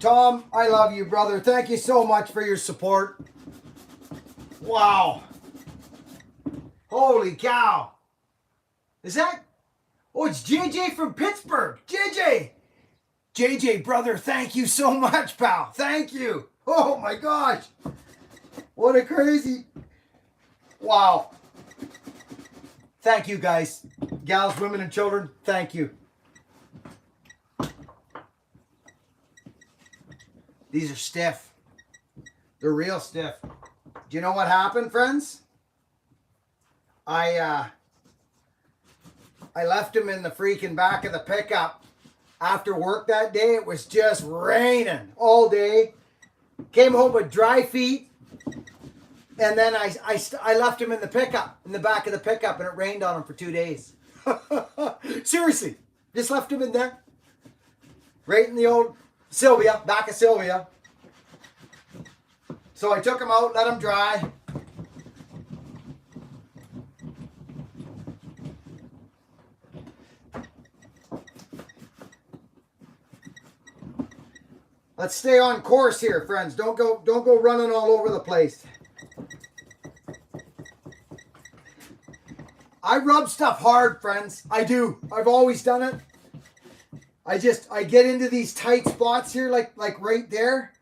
Tom, I love you, brother. Thank you so much for your support. Wow. Holy cow. Is that? Oh, it's JJ from Pittsburgh. JJ, brother, thank you so much, pal. Thank you. Oh my gosh. What a crazy. Wow. Thank you, guys. Gals, women, and children, thank you. These are stiff. They're real stiff. Do you know what happened, friends? I left them in the freaking back of the pickup after work that day. It was just raining all day. Came home with dry feet. And then I left them in the pickup, in the back of the pickup, and it rained on them for 2 days. Seriously. Just left them in there. Right in the old Sylvia, back of Sylvia. So I took them out, let them dry. Let's stay on course here, friends. Don't go running all over the place. I rub stuff hard, friends. I do. I've always done it. I get into these tight spots here, like right there.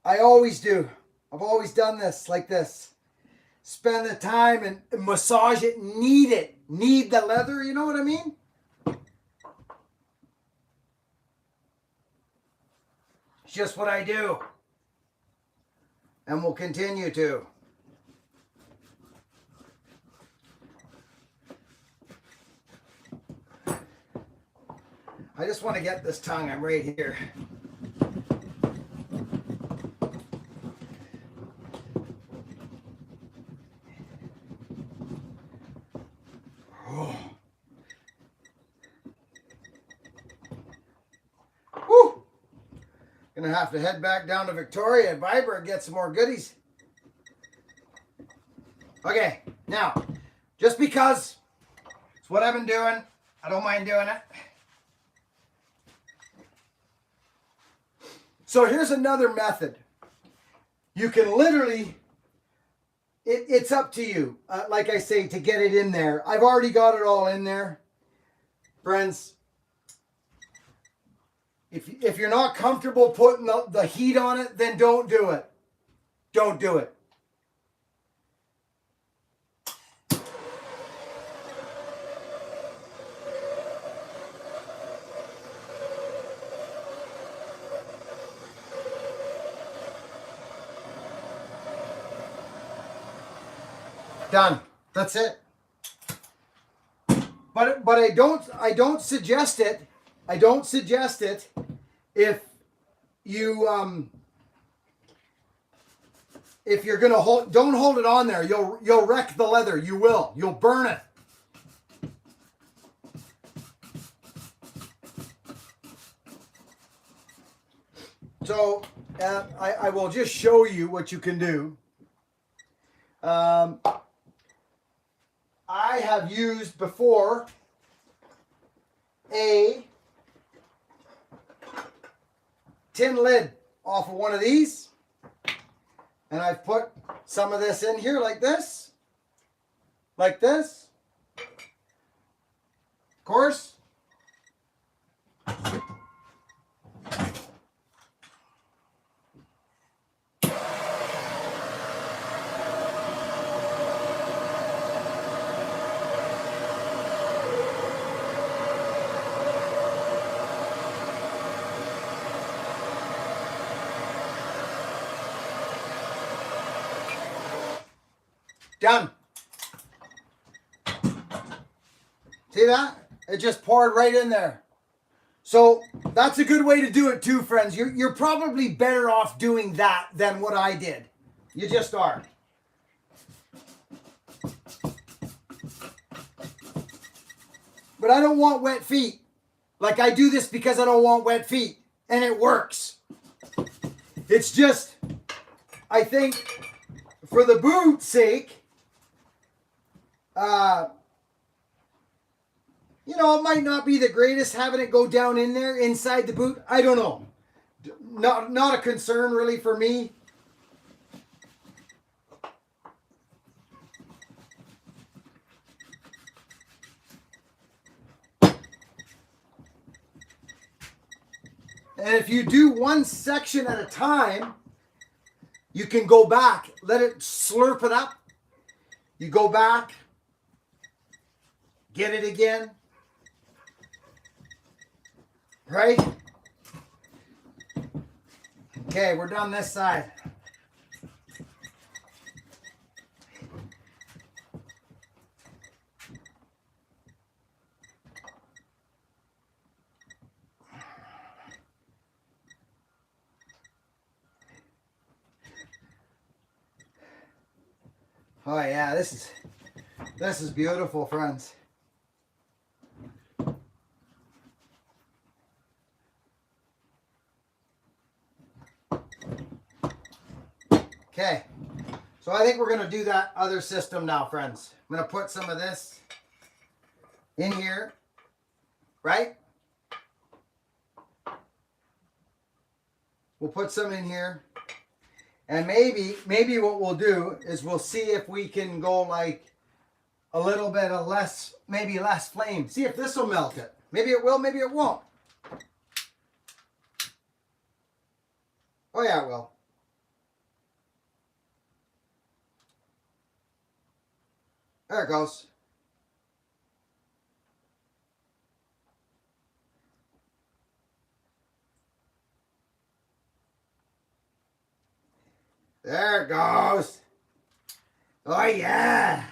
I always do. I've always done this like this. Spend the time and massage it, knead it. Knead the leather, you know what I mean? It's just what I do. And will continue to. I just want to get this tongue. I'm right here. Oh. Woo! Gonna have to head back down to Victoria and Viberg and get some more goodies. Okay, now, just because it's what I've been doing, I don't mind doing it. So here's another method. You can literally, it's up to you, like I say, to get it in there. I've already got it all in there. Friends, if you're not comfortable putting the heat on it, then don't do it. Don't do it. Done. That's it. But I don't suggest it. I don't suggest it if you if you're gonna don't hold it on there. You'll wreck the leather. You'll burn it. So I will just show you what you can do. I have used before a tin lid off of one of these. And I've put some of this in here like this. Like this. Of course. Done. See that? It just poured right in there. So that's a good way to do it too, friends. You're probably better off doing that than what I did. You just are. But I don't want wet feet. Like, I do this because I don't want wet feet. And it works. It's just, I think, for the boot's sake, you know, it might not be the greatest having it go down in there inside the boot. I don't know. Not a concern really for me. And if you do one section at a time, you can go back, let it slurp it up. You go back, get it again, right? Okay, we're done this side. Oh yeah, this is beautiful, friends. Okay, so I think we're going to do that other system now, friends. I'm going to put some of this in here, right? We'll put some in here. And maybe what we'll do is we'll see if we can go like a little bit of less, maybe less flame. See if this will melt it. Maybe it will, maybe it won't. Oh yeah, it will. There it goes. There it goes. Oh yeah.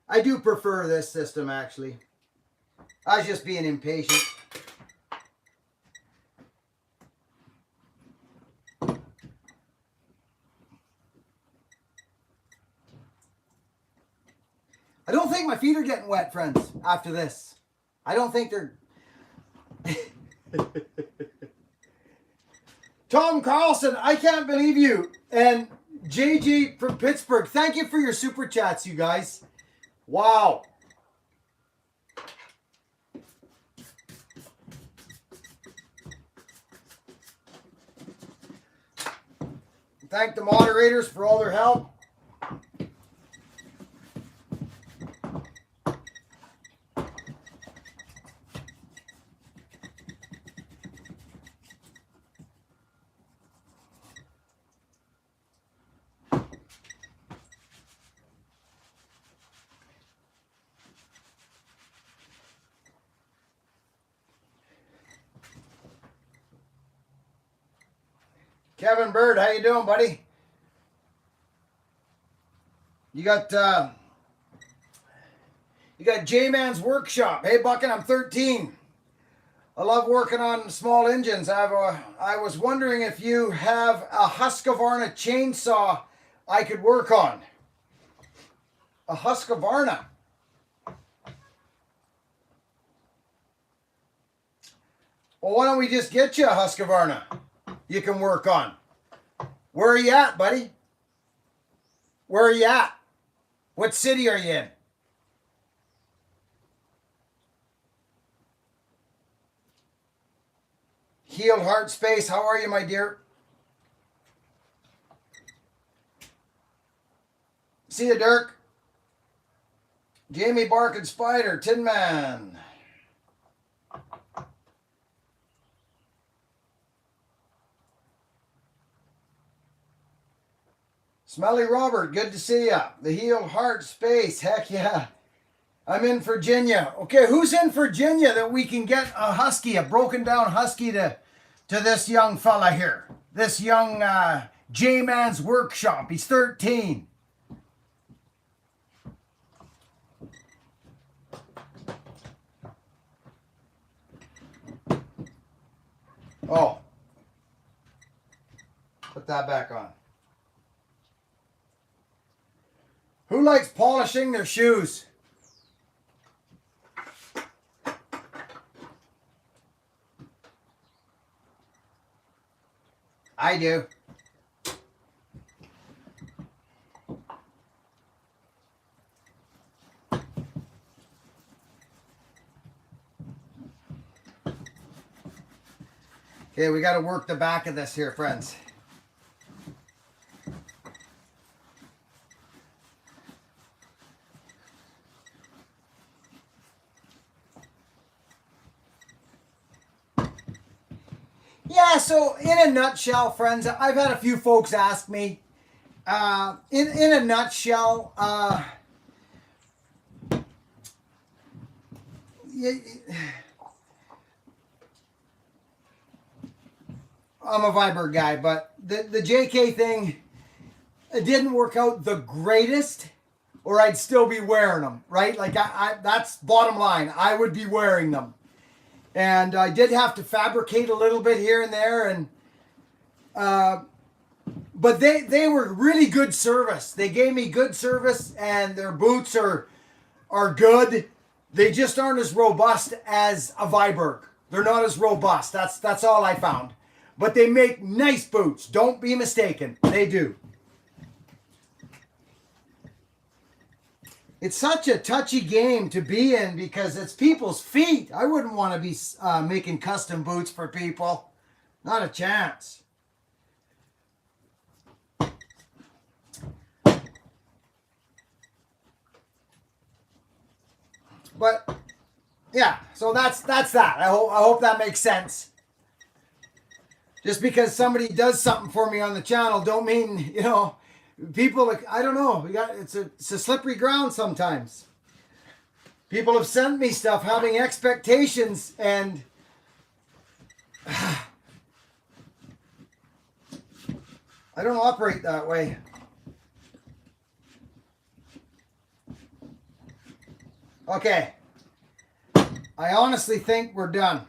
I do prefer this system actually. I was just being impatient. I don't think my feet are getting wet, friends, after this. I don't think they're... Tom Carlson, I can't believe you. And JJ from Pittsburgh, thank you for your super chats, you guys. Wow. Thank the moderators for all their help. Kevin Bird, how you doing, buddy? You got J-Man's Workshop. Hey, Buckin, I'm 13. I love working on small engines. I was wondering if you have a Husqvarna chainsaw I could work on. A Husqvarna. Well, why don't we just get you a Husqvarna you can work on? Where are you at, buddy? Where are you at? What city are you in? Healed Heart Space, how are you, my dear? See you, Dirk. Jamie Bark and Spider, Tin Man. Smelly Robert, good to see ya. The Healed Heart Space, heck yeah. I'm in Virginia. Okay, who's in Virginia that we can get a husky, a broken down husky to this young fella here? This young J-Man's Workshop. He's 13. Oh. Put that back on. Who likes polishing their shoes? I do. Okay, we got to work the back of this here, friends. Yeah, so in a nutshell, friends, I've had a few folks ask me, in a nutshell, I'm a Viberg guy, but the JK thing, it didn't work out the greatest, or I'd still be wearing them, right? Like, that's bottom line. I would be wearing them. And I did have to fabricate a little bit here and there, and but they were really good service. They gave me good service, and their boots are good. They just aren't as robust as a Viberg. They're not as robust. That's all I found. But they make nice boots. Don't be mistaken. They do. It's such a touchy game to be in because it's people's feet. I wouldn't want to be making custom boots for people. Not a chance. But yeah, so that's that. I hope that makes sense. Just because somebody does something for me on the channel don't mean, you know, people, like, I don't know. It's a slippery ground sometimes. People have sent me stuff having expectations, and I don't operate that way. Okay. I honestly think we're done.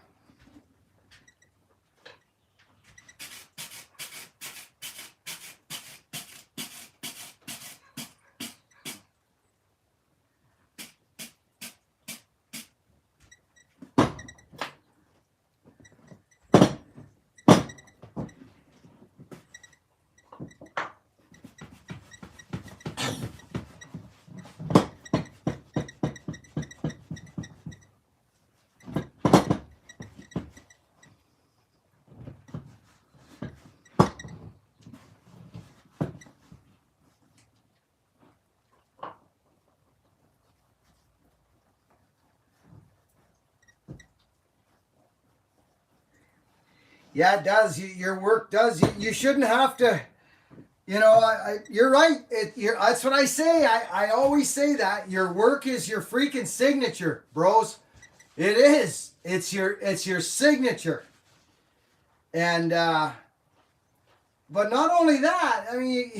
Yeah, it does. Your work does. You shouldn't have to, you know, you're right. That's what I say. I always say that. Your work is your freaking signature, bros. It is. It's your signature. And, but not only that, I mean,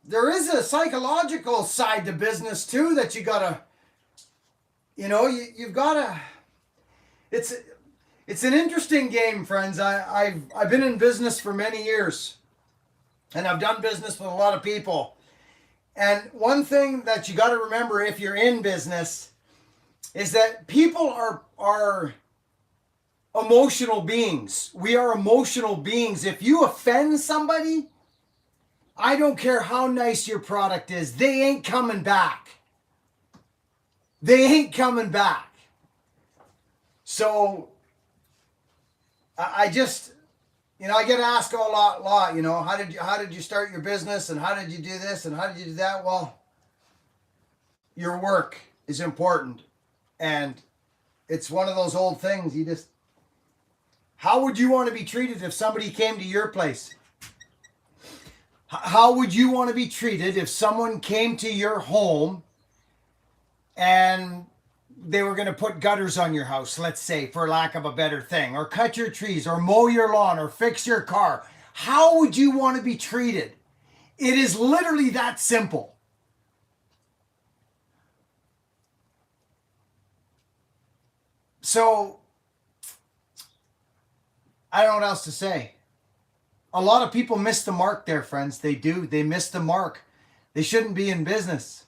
there is a psychological side to business too that you gotta, you know, you've gotta, it's an interesting game, friends. I've been in business for many years, and I've done business with a lot of people. And one thing that you got to remember if you're in business is that people are emotional beings. We are emotional beings. If you offend somebody, I don't care how nice your product is, they ain't coming back. They ain't coming back. So I just, I get asked a lot, how did you start your business and how did you do this and how did you do that? Well, your work is important. And it's one of those old things. How would you want to be treated if somebody came to your place? How would you want to be treated if someone came to your home and they were going to put gutters on your house, let's say, for lack of a better thing, or cut your trees, or mow your lawn, or fix your car? How would you want to be treated? It is literally that simple. So, I don't know what else to say. A lot of people miss the mark there, friends. They do. They miss the mark. They shouldn't be in business.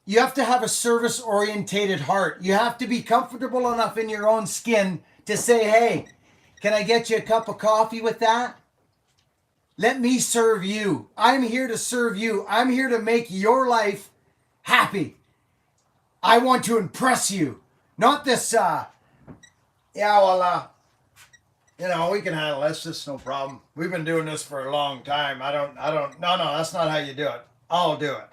You have to have a service-orientated heart. You have to be comfortable enough in your own skin to say, hey, can I get you a cup of coffee with that? Let me serve you. I'm here to serve you. I'm here to make your life happy. I want to impress you. Not this, we can handle this. This is no problem. We've been doing this for a long time. No, that's not how you do it. I'll do it.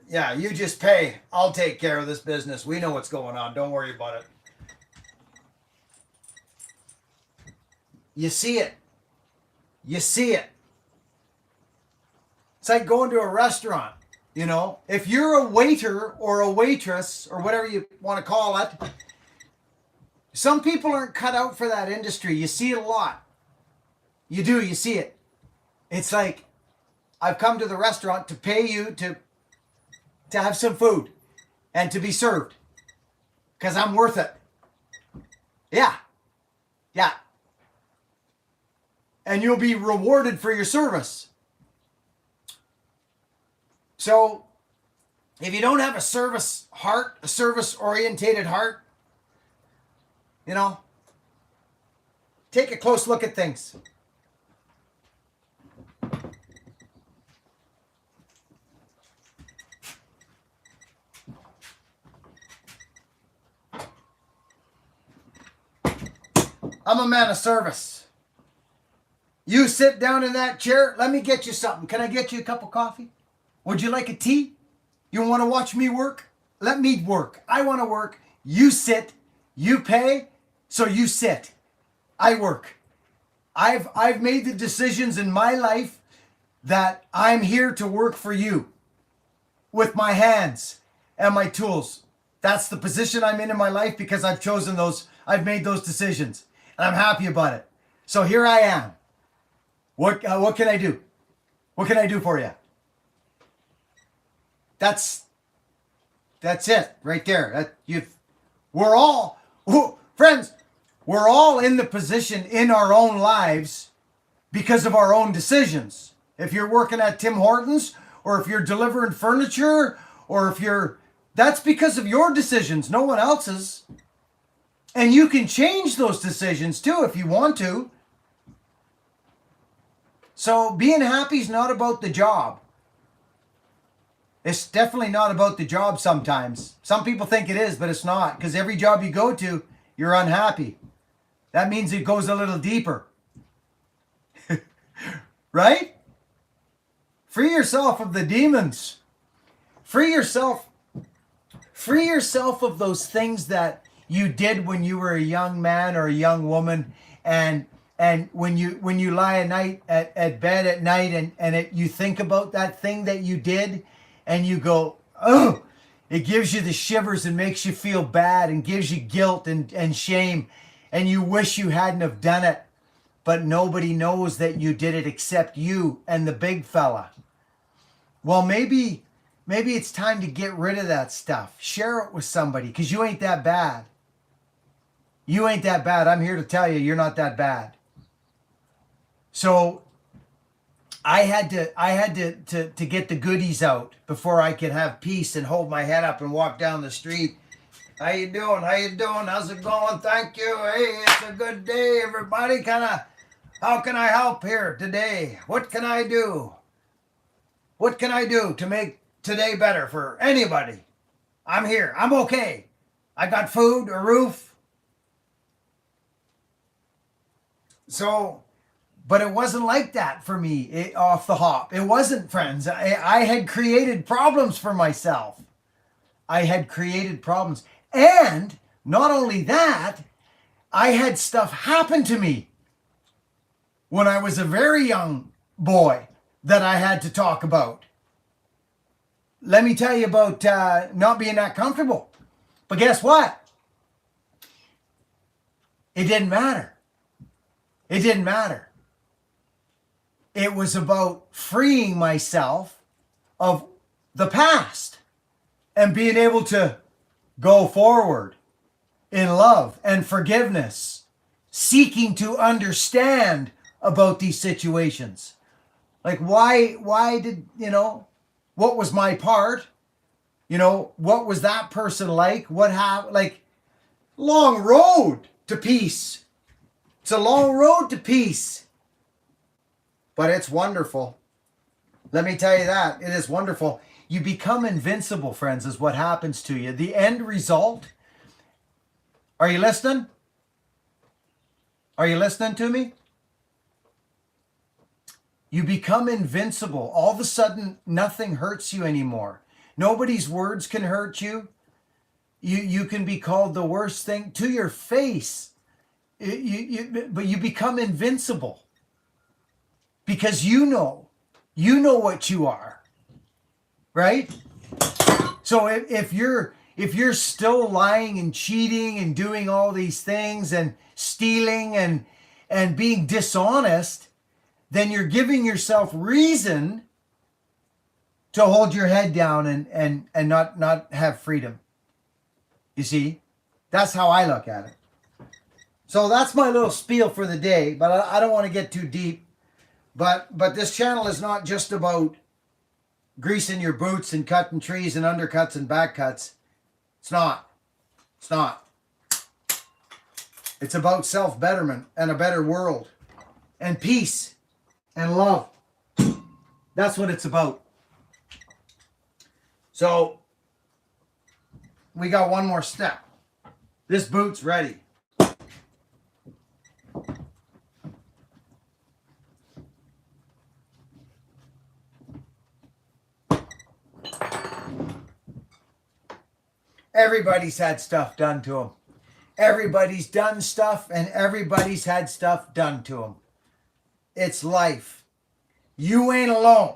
Yeah, you just pay. I'll take care of this business. We know what's going on. Don't worry about it. You see it. You see it. It's like going to a restaurant. If you're a waiter or a waitress or whatever you want to call it, some people aren't cut out for that industry. You see it a lot. You do. You see it. It's like, I've come to the restaurant to pay you to have some food and to be served because I'm worth it. Yeah. Yeah. And you'll be rewarded for your service. So if you don't have a service heart, a service orientated heart, take a close look at things. I'm a man of service. You sit down in that chair. Let me get you something. Can I get you a cup of coffee? Would you like a tea? You want to watch me work? Let me work. I want to work. You sit. You pay. So you sit. I work. I've made the decisions in my life that I'm here to work for you with my hands and my tools. That's the position I'm in my life because I've chosen those. I've made those decisions. And I'm happy about it. So here I am. What can I do? What can I do for you? That's it right there. Friends, we're all in the position in our own lives because of our own decisions. If you're working at Tim Hortons or if you're delivering furniture or that's because of your decisions, no one else's. And you can change those decisions too if you want to. So being happy is not about the job. It's definitely not about the job sometimes. Some people think it is, but it's not. Because every job you go to, you're unhappy. That means it goes a little deeper. Right? Free yourself of the demons. Free yourself of those things that you did when you were a young man or a young woman, and when you lie at bed at night and you think about that thing that you did and you go, oh, it gives you the shivers and makes you feel bad and gives you guilt and shame, and you wish you hadn't have done it, but nobody knows that you did it except you and the big fella. Well, maybe it's time to get rid of that stuff. Share it with somebody because you ain't that bad. You ain't that bad. I'm here to tell you, you're not that bad. So I had to get the goodies out before I could have peace and hold my head up and walk down the street. How you doing? How's it going? Thank you. Hey, it's a good day, everybody. How can I help here today? What can I do? What can I do to make today better for anybody? I'm here. I'm okay. I got food, a roof. So, but it wasn't like that for me off the hop. It wasn't, friends. I had created problems for myself. I had created problems. And not only that, I had stuff happen to me when I was a very young boy that I had to talk about. Let me tell you about not being that comfortable. But guess what? It didn't matter. It didn't matter. It was about freeing myself of the past and being able to go forward in love and forgiveness, seeking to understand about these situations. Like why did, what was my part? What was that person like? What happened? Like, long road to peace. It's a long road to peace. But it's wonderful. Let me tell you that. It is wonderful. You become invincible, friends, is what happens to you. The end result. Are you listening? Are you listening to me? You become invincible. All of a sudden, nothing hurts you anymore. Nobody's words can hurt you. You can be called the worst thing to your face. But you become invincible. Because you know what you are. Right? So if you're still lying and cheating and doing all these things and stealing and being dishonest, then you're giving yourself reason to hold your head down and not have freedom. You see? That's how I look at it. So that's my little spiel for the day, but I don't want to get too deep. But this channel is not just about greasing your boots and cutting trees and undercuts and backcuts. It's not. It's not. It's about self-betterment and a better world and peace and love. That's what it's about. So we got one more step. This boot's ready. Everybody's had stuff done to them. Everybody's done stuff and everybody's had stuff done to them. It's life. You ain't alone.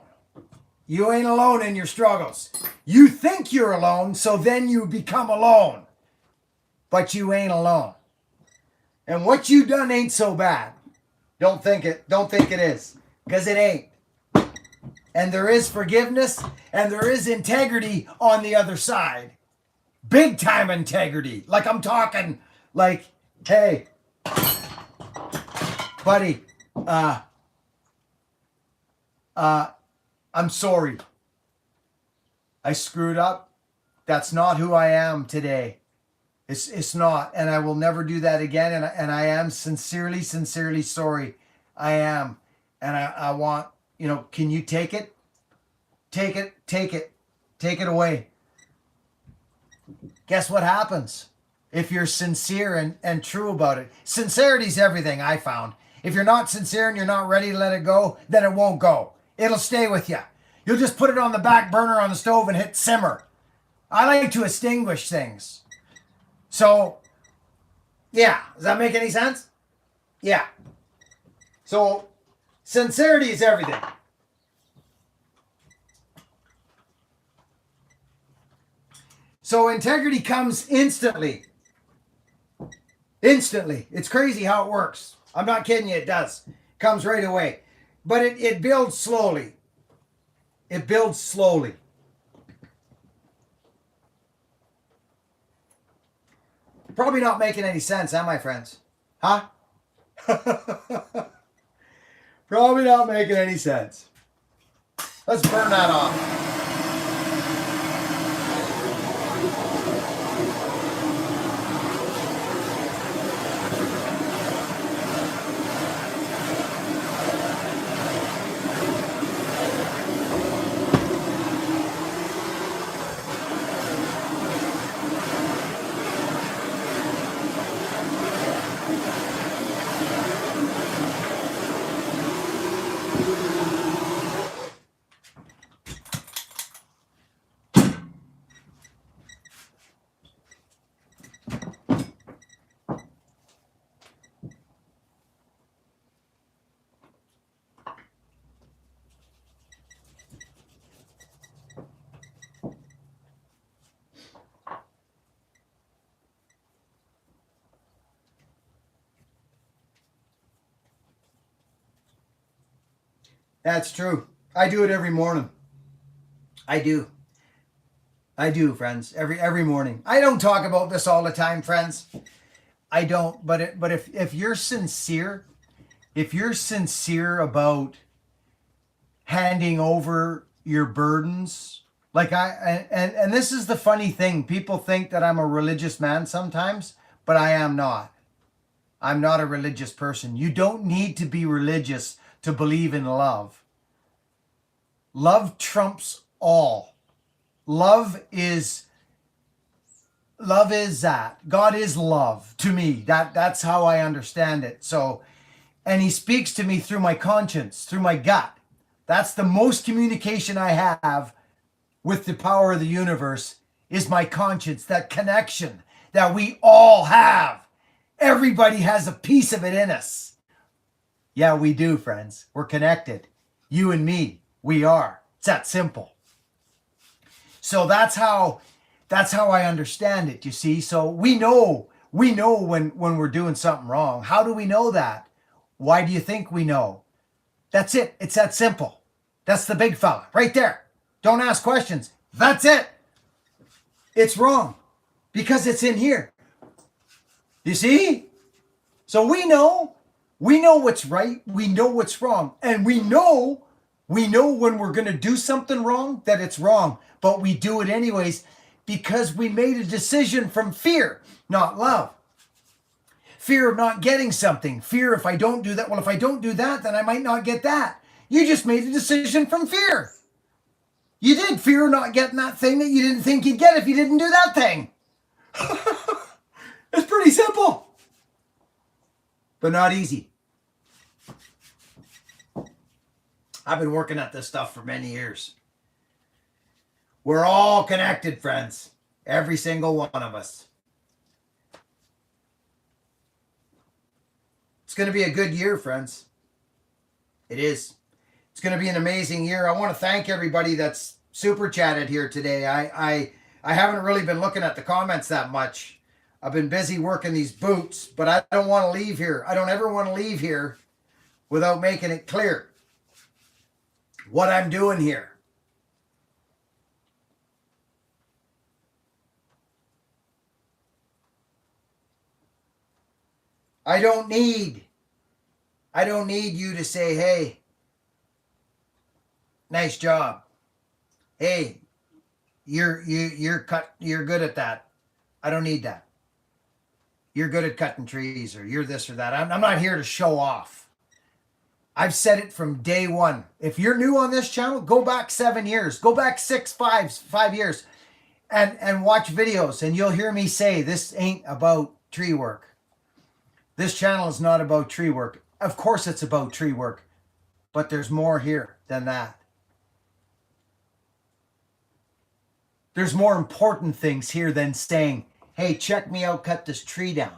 You ain't alone in your struggles. You think you're alone, so then you become alone. But you ain't alone. And what you done ain't so bad. Don't think it is. Because it ain't. And there is forgiveness and there is integrity on the other side. Big time integrity. Like I'm talking like, hey, buddy, I'm sorry. I screwed up. That's not who I am today. It's not. And I will never do that again. And I am sincerely sorry. I am. And I want, can you take it? Take it away. Guess what happens if you're sincere and true about it? Sincerity is everything, I found. If you're not sincere and you're not ready to let it go, then it won't go. It'll stay with you. You'll just put it on the back burner on the stove and hit simmer. I like to extinguish things. So, yeah. Does that make any sense? Yeah. So, sincerity is everything. So integrity comes instantly. Instantly. It's crazy how it works. I'm not kidding you, it does. It comes right away. But it builds slowly. It builds slowly. Probably not making any sense, huh, my friends? Huh? Probably not making any sense. Let's burn that off. That's true. I do it every morning. I do. I do, friends. Every morning. I don't talk about this all the time, friends. I don't. But if you're sincere, if you're sincere about handing over your burdens, like and this is the funny thing. People think that I'm a religious man sometimes, but I am not. I'm not a religious person. You don't need to be religious to believe in love. Love trumps all. Love is that. God is love to me. That's how I understand it. So, and he speaks to me through my conscience, through my gut. That's the most communication I have with the power of the universe, is my conscience, that connection that we all have. Everybody has a piece of it in us. Yeah, we do, friends. We're connected. You and me, we are. It's that simple. So that's how I understand it, you see. So we know when we're doing something wrong. How do we know that? Why do you think we know? That's it. It's that simple. That's the big fella right there. Don't ask questions. That's it. It's wrong because it's in here. You see? So we know what's right. We know what's wrong. And we know when we're going to do something wrong that it's wrong, but we do it anyways because we made a decision from fear, not love. Fear of not getting something. Fear if I don't do that. Well, if I don't do that, then I might not get that. You just made a decision from fear. You did fear not getting that thing that you didn't think you'd get if you didn't do that thing. It's pretty simple, but not easy. I've been working at this stuff for many years. We're all connected, friends. Every single one of us. It's going to be a good year, friends. It is. It's going to be an amazing year. I want to thank everybody that's super chatted here today. I haven't really been looking at the comments that much. I've been busy working these boots, but I don't want to leave here. I don't ever want to leave here without making it clear what I'm doing here. I don't need you to say, hey, nice job. Hey, you're good at that. I don't need that. You're good at cutting trees, or you're this or that. I'm not here to show off. I've said it from day one. If you're new on this channel, go back 7 years. Go back 5 years and watch videos, and you'll hear me say this ain't about tree work. This channel is not about tree work. Of course it's about tree work, but there's more here than that. There's more important things here than saying, hey, check me out, cut this tree down.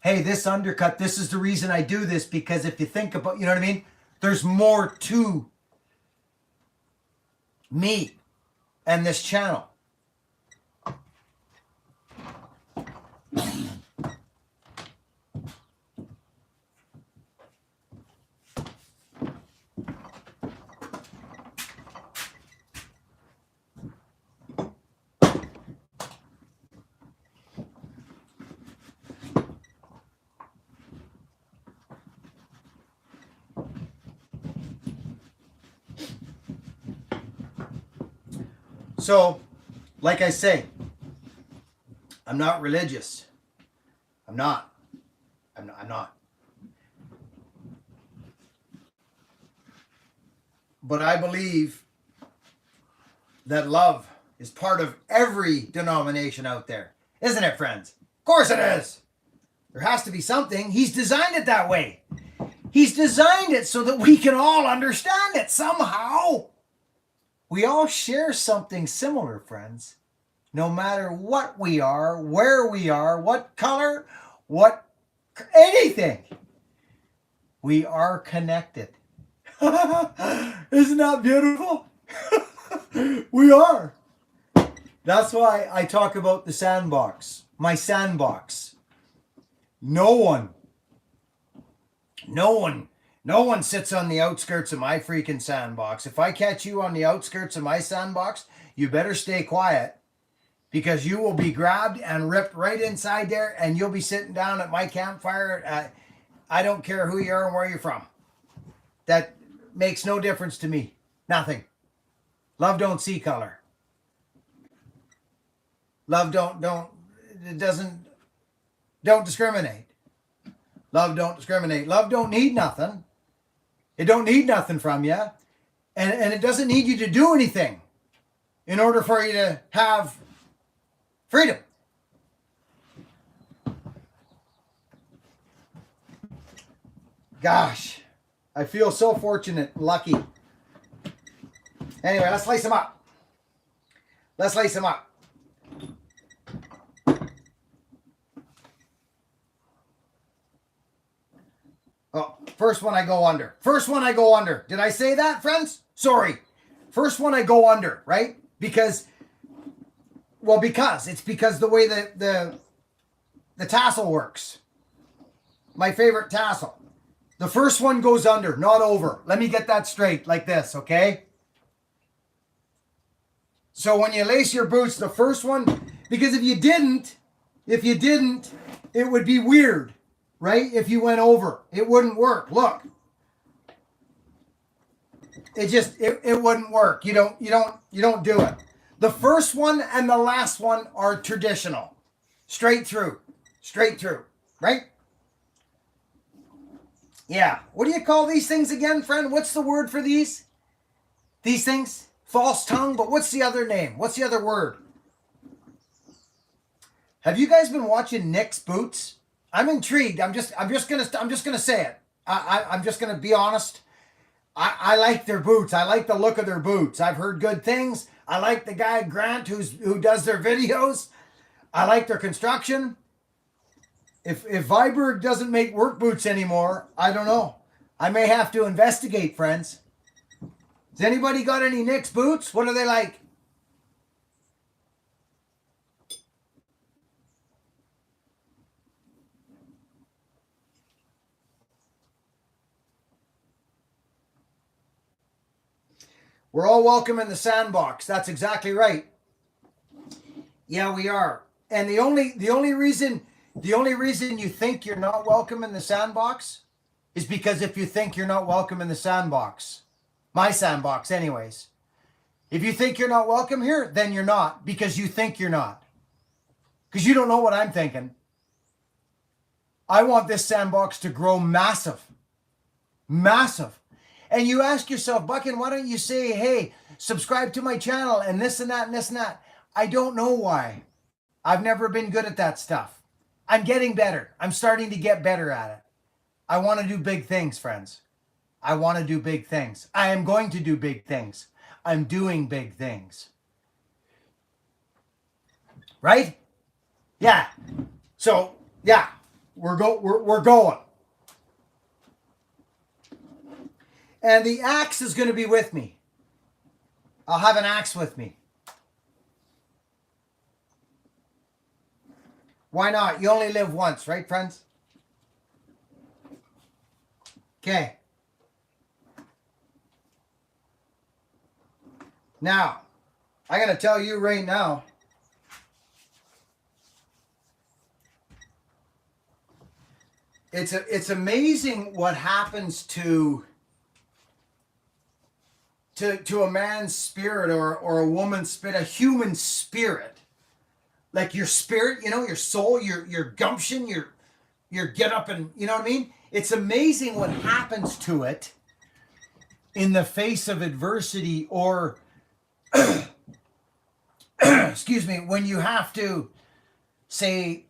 Hey, this undercut, this is the reason I do this, because if you think about, you know what I mean? There's more to me and this channel. So, like I say, I'm not religious. I'm not. But I believe that love is part of every denomination out there. Isn't it, friends? Of course it is. There has to be something. He's designed it that way. He's designed it so that we can all understand it somehow. We all share something similar, friends. No matter what we are, where we are, what color, anything. We are connected. Isn't that beautiful? We are. That's why I talk about the sandbox. My sandbox. No one No one sits on the outskirts of my freaking sandbox. If I catch you on the outskirts of my sandbox, you better stay quiet, because you will be grabbed and ripped right inside there, and you'll be sitting down at my campfire. I don't care who you are and where you're from. That makes no difference to me. Nothing. Love don't see color. Love don't discriminate. Love don't discriminate. Love don't need nothing. It don't need nothing from you. And it doesn't need you to do anything in order for you to have freedom. Gosh, I feel so fortunate, lucky. Anyway, let's lace them up. Let's lace them up. Oh, first one I go under. First one I go under. Did I say that, friends? Sorry. First one I go under, right? Because it's because the way the tassel works. My favorite tassel. The first one goes under, not over. Let me get that straight, like this, okay? So when you lace your boots, the first one, because if you didn't, it would be weird, right? If you went over, it wouldn't work. Look. It wouldn't work. You don't do it. The first one and the last one are traditional. Straight through, right? Yeah. What do you call these things again, friend? What's the word for these? These things? False tongue, but what's the other name? What's the other word? Have you guys been watching Nick's boots? I'm intrigued. I'm just gonna say it. I'm just gonna be honest. I like their boots. I like the look of their boots. I've heard good things. I like the guy Grant who does their videos. I like their construction. If Viberg doesn't make work boots anymore, I don't know. I may have to investigate, friends. Has anybody got any Nick's boots? What are they like? We're all welcome in the sandbox. That's exactly right. Yeah, we are. And the only reason you think you're not welcome in the sandbox is because if you think you're not welcome in the sandbox, my sandbox anyways, if you think you're not welcome here, then you're not, because you think you're not. Because you don't know what I'm thinking. I want this sandbox to grow massive. Massive. And you ask yourself, Buckin, why don't you say, hey, subscribe to my channel and this and that and this and that? I don't know why. I've never been good at that stuff. I'm getting better. I'm starting to get better at it. I want to do big things, friends. I want to do big things. I am going to do big things. I'm doing big things. Right? Yeah. So, yeah, we're going. And the axe is going to be with me. I'll have an axe with me. Why not? You only live once, right, friends? Okay. Now, I got to tell you right now, it's amazing what happens to a man's spirit or a woman's spirit, a human spirit. Like your spirit, your soul, your gumption, your get up and, you know what I mean? It's amazing what happens to it in the face of adversity or, excuse me, when you have to, say,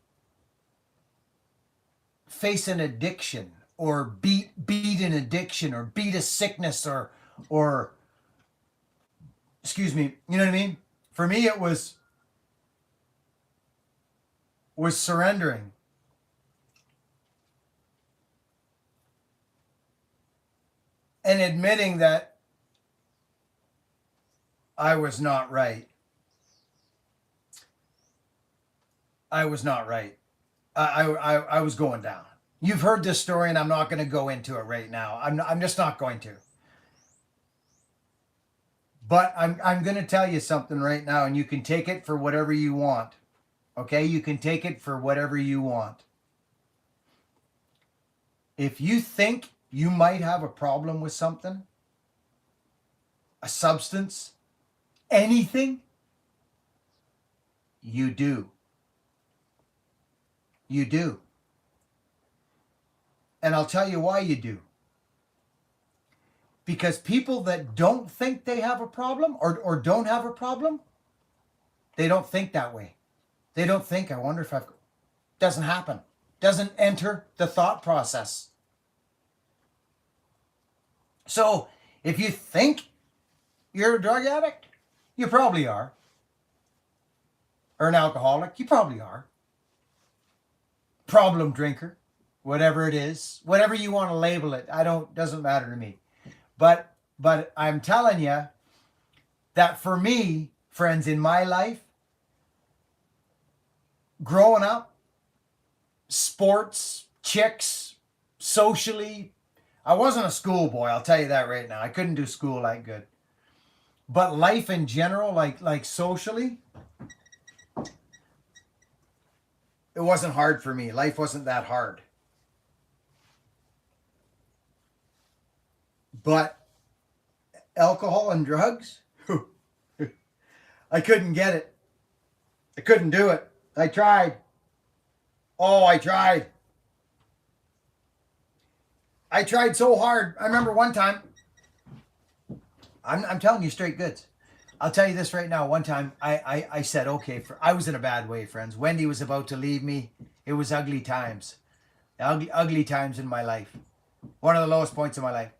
face an addiction or beat an addiction or beat a sickness or excuse me, you know what I mean? For me, it was surrendering. And admitting that I was not right. I was not right. I was going down. You've heard this story, and I'm not going to go into it right now. I'm just not going to. But I'm going to tell you something right now, and you can take it for whatever you want. Okay? You can take it for whatever you want. If you think you might have a problem with something, a substance, anything, you do. You do. And I'll tell you why you do. Because people that don't think they have a problem or don't have a problem, they don't think that way. They don't think, I wonder if I've... Doesn't happen. Doesn't enter the thought process. So if you think you're a drug addict, you probably are. Or an alcoholic, you probably are. Problem drinker, whatever it is, whatever you want to label it, doesn't matter to me. But I'm telling you that for me, friends, in my life, growing up, sports, chicks, socially, I wasn't a schoolboy, I'll tell you that right now. I couldn't do school that good. But life in general, like socially, it wasn't hard for me. Life wasn't that hard. But alcohol and drugs, I couldn't get it. I couldn't do it. I tried. Oh, I tried. I tried so hard. I remember one time, I'm telling you straight goods. I'll tell you this right now. One time I said, okay, I was in a bad way, friends. Wendy was about to leave me. It was ugly times. Ugly times in my life. One of the lowest points of my life.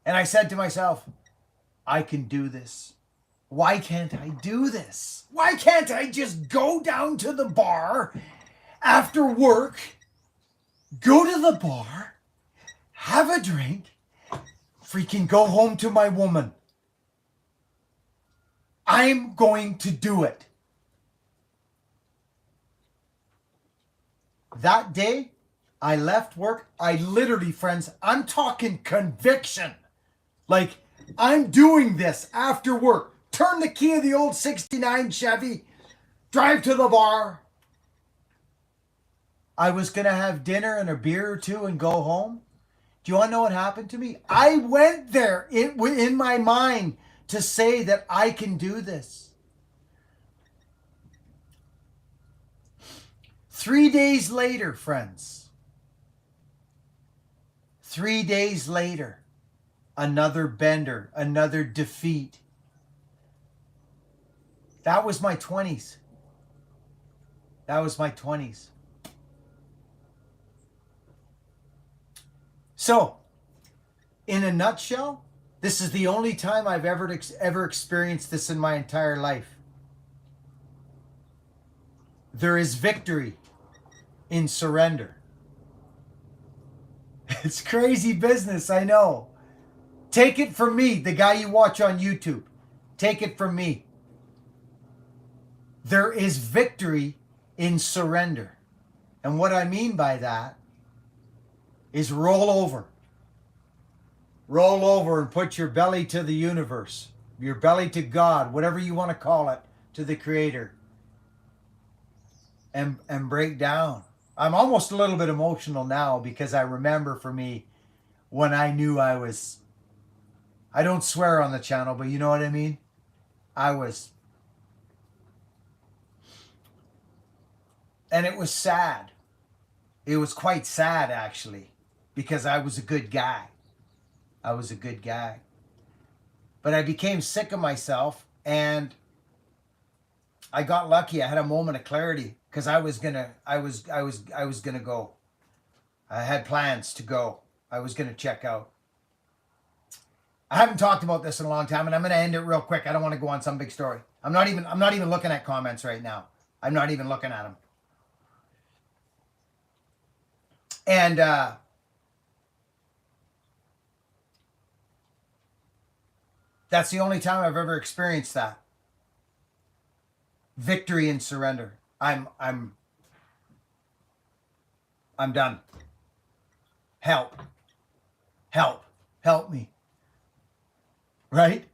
And I said to myself, I can do this. Why can't I do this? Why can't I just go down to the bar after work, go to the bar, have a drink, freaking go home to my woman? I'm going to do it. That day, I left work. I literally, friends, I'm talking conviction. Like, I'm doing this after work. Turn the key of the old 69 Chevy, drive to the bar. I was going to have dinner and a beer or two and go home. Do you want to know what happened to me? I went there in my mind to say that I can do this. 3 days later, friends. 3 days later, another bender, another defeat. That was my 20s. That was my 20s. So, in a nutshell, this is the only time I've ever experienced this in my entire life. There is victory in surrender. It's crazy business, I know. Take it from me, the guy you watch on YouTube. Take it from me. There is victory in surrender. And what I mean by that is roll over. Roll over and put your belly to the universe, your belly to God, whatever you want to call it, to the Creator. And break down. I'm almost a little bit emotional now because I remember for me when I knew I don't swear on the channel, but you know what I mean? And it was sad. It was quite sad, actually, because I was a good guy. I was a good guy. But I became sick of myself, and I got lucky. I had a moment of clarity because I was gonna go. I had plans to go. I was gonna check out. I haven't talked about this in a long time, and I'm gonna end it real quick. I don't want to go on some big story. I'm not even looking at comments right now. I'm not even looking at them. And that's the only time I've ever experienced that. Victory and surrender. I'm done. help, help, help me. Right?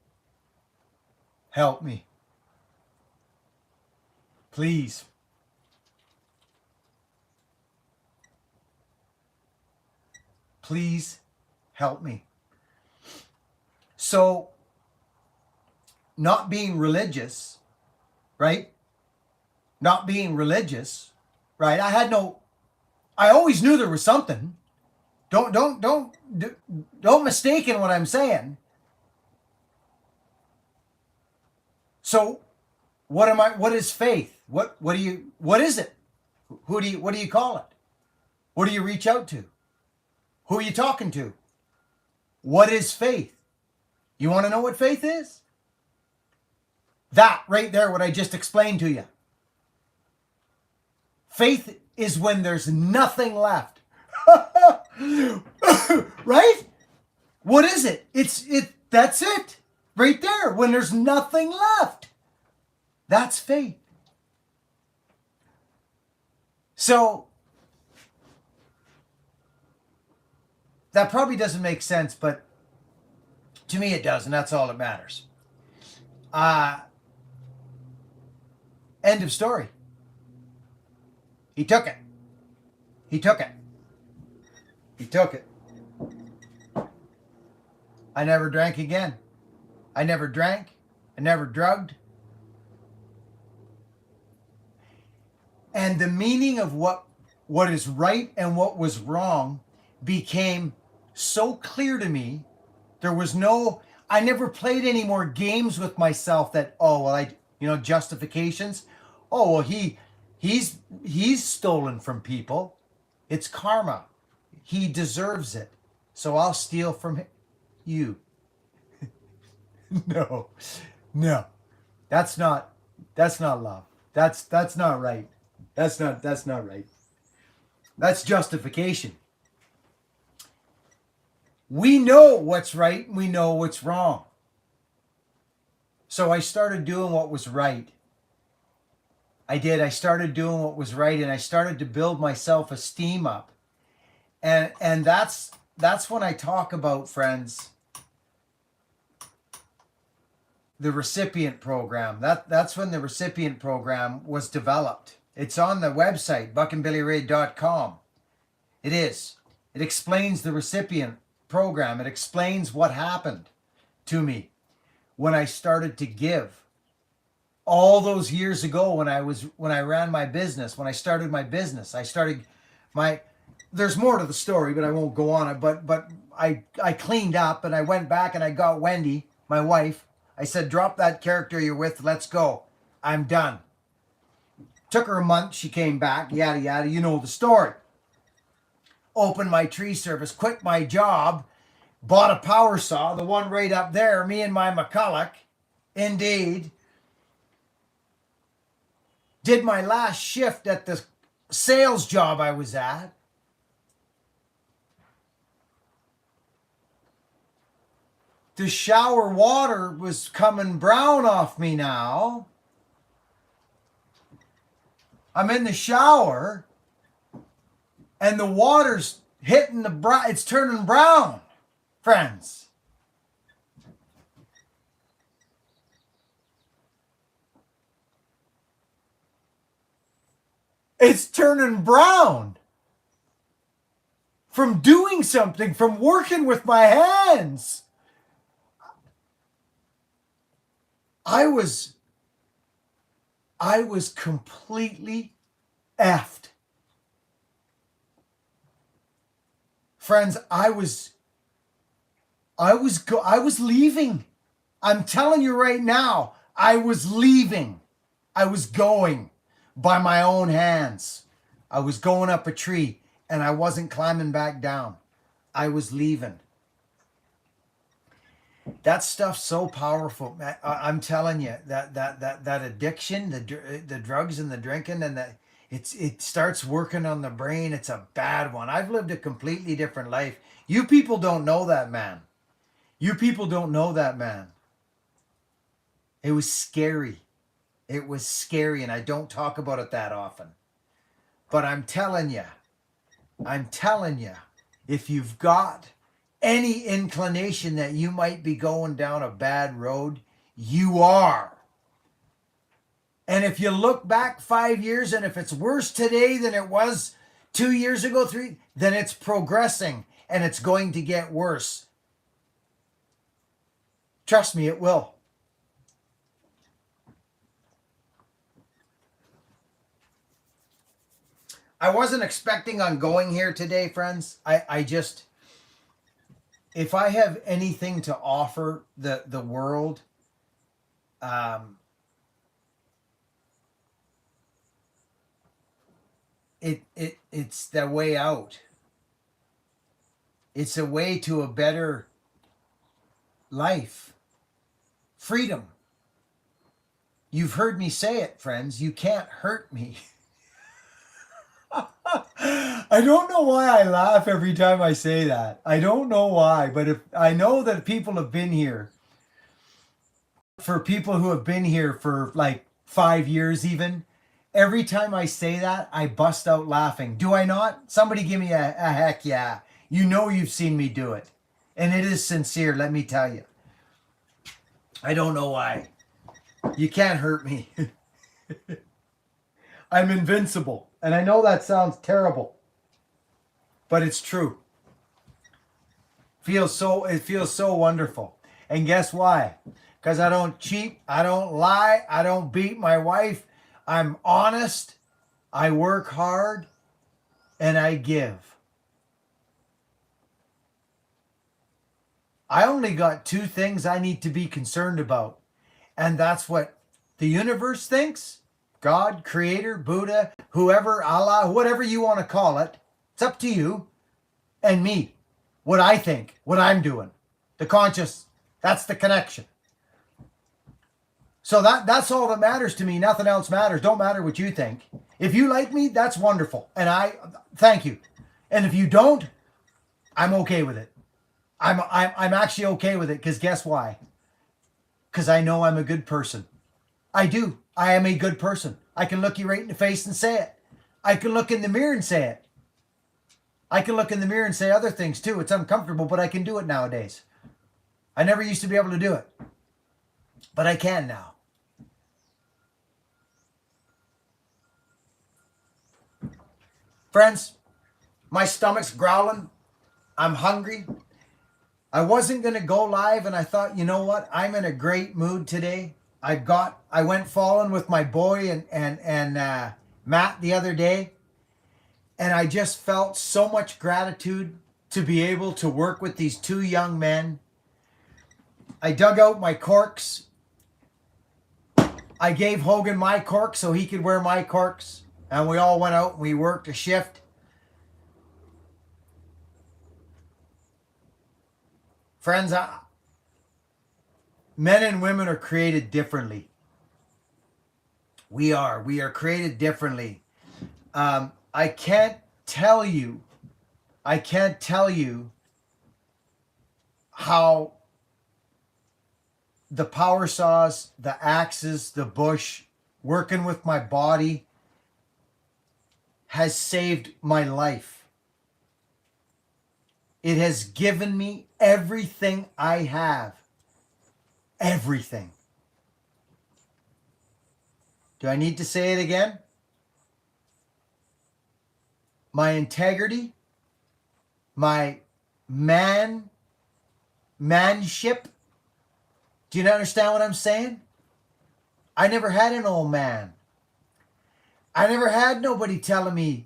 Help me. Please. Please help me. So, not being religious, right? Not being religious, right? I always knew there was something. Don't mistake in what I'm saying. So, what is faith? What is it? What do you call it? What do you reach out to? Who are you talking to? What is faith? You want to know what faith is? That right there, what I just explained to you. Faith is when there's nothing left. Right? What is it? That's it. Right there. When there's nothing left. That's faith. So, that probably doesn't make sense, but to me it does, and that's all that matters. End of story. He took it. He took it. He took it. I never drank again. I never drank. I never drugged. And the meaning of what is right and what was wrong became so clear to me. I never played any more games with myself that, justifications. Oh, well, he's stolen from people. It's karma. He deserves it. So I'll steal from you. No. That's not love. That's not right. That's not right. That's justification. We know what's right and we know what's wrong. So I started doing what was right. I did. I started doing what was right, and I started to build my self-esteem up. And that's when I talk about, friends, the recipient program. That's when the recipient program was developed. It's on the website, buckandbillyray.com. It is. It explains the recipient program. It explains what happened to me when I started to give. All those years ago when I ran my business, when I started my business, there's more to the story, but I won't go on it. But I cleaned up and I went back and I got Wendy, my wife. I said, drop that character you're with. Let's go. I'm done. Took her a month. She came back. Yada, yada. You know the story. Opened my tree service. Quit my job. Bought a power saw. The one right up there. Me and my McCulloch. Indeed. Did my last shift at the sales job I was at. The shower water was coming brown off me now. I'm in the shower and the water's hitting the brown. It's turning brown, friends. It's turning brown from doing something, from working with my hands. I was completely effed. Friends, I was leaving. I'm telling you right now, I was leaving. I was going by my own hands. I was going up a tree and I wasn't climbing back down. I was leaving. That stuff's so powerful. I'm telling you, that addiction, the drugs and the drinking, and it starts working on the brain. It's a bad one. I've lived a completely different life. You people don't know that, man. You people don't know that, man. It was scary. It was scary, and I don't talk about it that often. But I'm telling you, if you've got any inclination that you might be going down a bad road, you are. And if you look back 5 years and if it's worse today than it was 2 years ago, 3, then it's progressing and it's going to get worse. Trust me, it will. I wasn't expecting on going here today, friends. I just, if I have anything to offer the world, it's the way out. It's a way to a better life. Freedom. You've heard me say it, friends. You can't hurt me. I don't know why I laugh every time I say that. I don't know why, but if I know that people have been here, for people who have been here for like 5 years even, every time I say that, I bust out laughing. Do I not? Somebody give me a heck yeah. You know you've seen me do it. And it is sincere, let me tell you. I don't know why. You can't hurt me. I'm invincible. And I know that sounds terrible, but it's true. It feels so wonderful. And guess why? Because I don't cheat, I don't lie, I don't beat my wife. I'm honest, I work hard, and I give. I only got 2 things I need to be concerned about. And that's what the universe thinks. God, Creator, Buddha, whoever, Allah, whatever you want to call it. It's up to you. And me. What I think. What I'm doing. The conscious. That's the connection. So that's all that matters to me. Nothing else matters. Don't matter what you think. If you like me, that's wonderful. And I thank you. And if you don't, I'm okay with it. I'm actually okay with it, because guess why? Because I know I'm a good person. I do. I am a good person. I can look you right in the face and say it. I can look in the mirror and say it. I can look in the mirror and say other things too. It's uncomfortable, but I can do it nowadays. I never used to be able to do it. But I can now. Friends, my stomach's growling. I'm hungry. I wasn't going to go live, and I thought, you know what? I'm in a great mood today. I went falling with my boy and Matt the other day, and I just felt so much gratitude to be able to work with these 2 young men. I dug out my corks. I gave Hogan my cork so he could wear my corks, and we all went out and we worked a shift. Friends, men and women are created differently. We are created differently. I can't tell you how the power saws, the axes, the bush, working with my body has saved my life. It has given me everything I have. Everything. Do I need to say it again? My integrity, my manship. Do you understand what I'm saying? I never had an old man. I never had nobody telling me,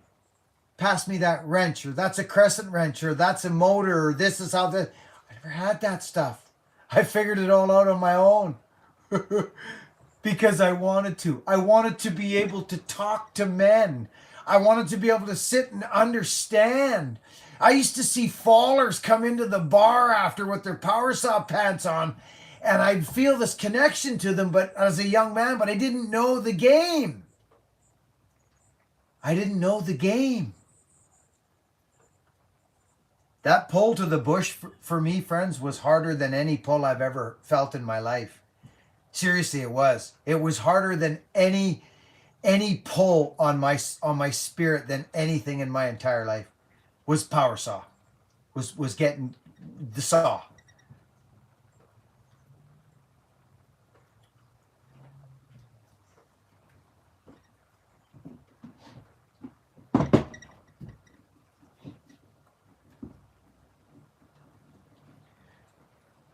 pass me that wrench, or that's a crescent wrench, or that's a motor, or this is how the... I never had that stuff. I figured it all out on my own. Because I wanted to. I wanted to be able to talk to men. I wanted to be able to sit and understand. I used to see fallers come into the bar after with their power saw pants on, and I'd feel this connection to them, but as a young man, but I didn't know the game. I didn't know the game. That pull to the bush for me, friends, was harder than any pull I've ever felt in my life. Seriously, it was. It was harder than any pull on my spirit than anything in my entire life was power saw. was getting the saw.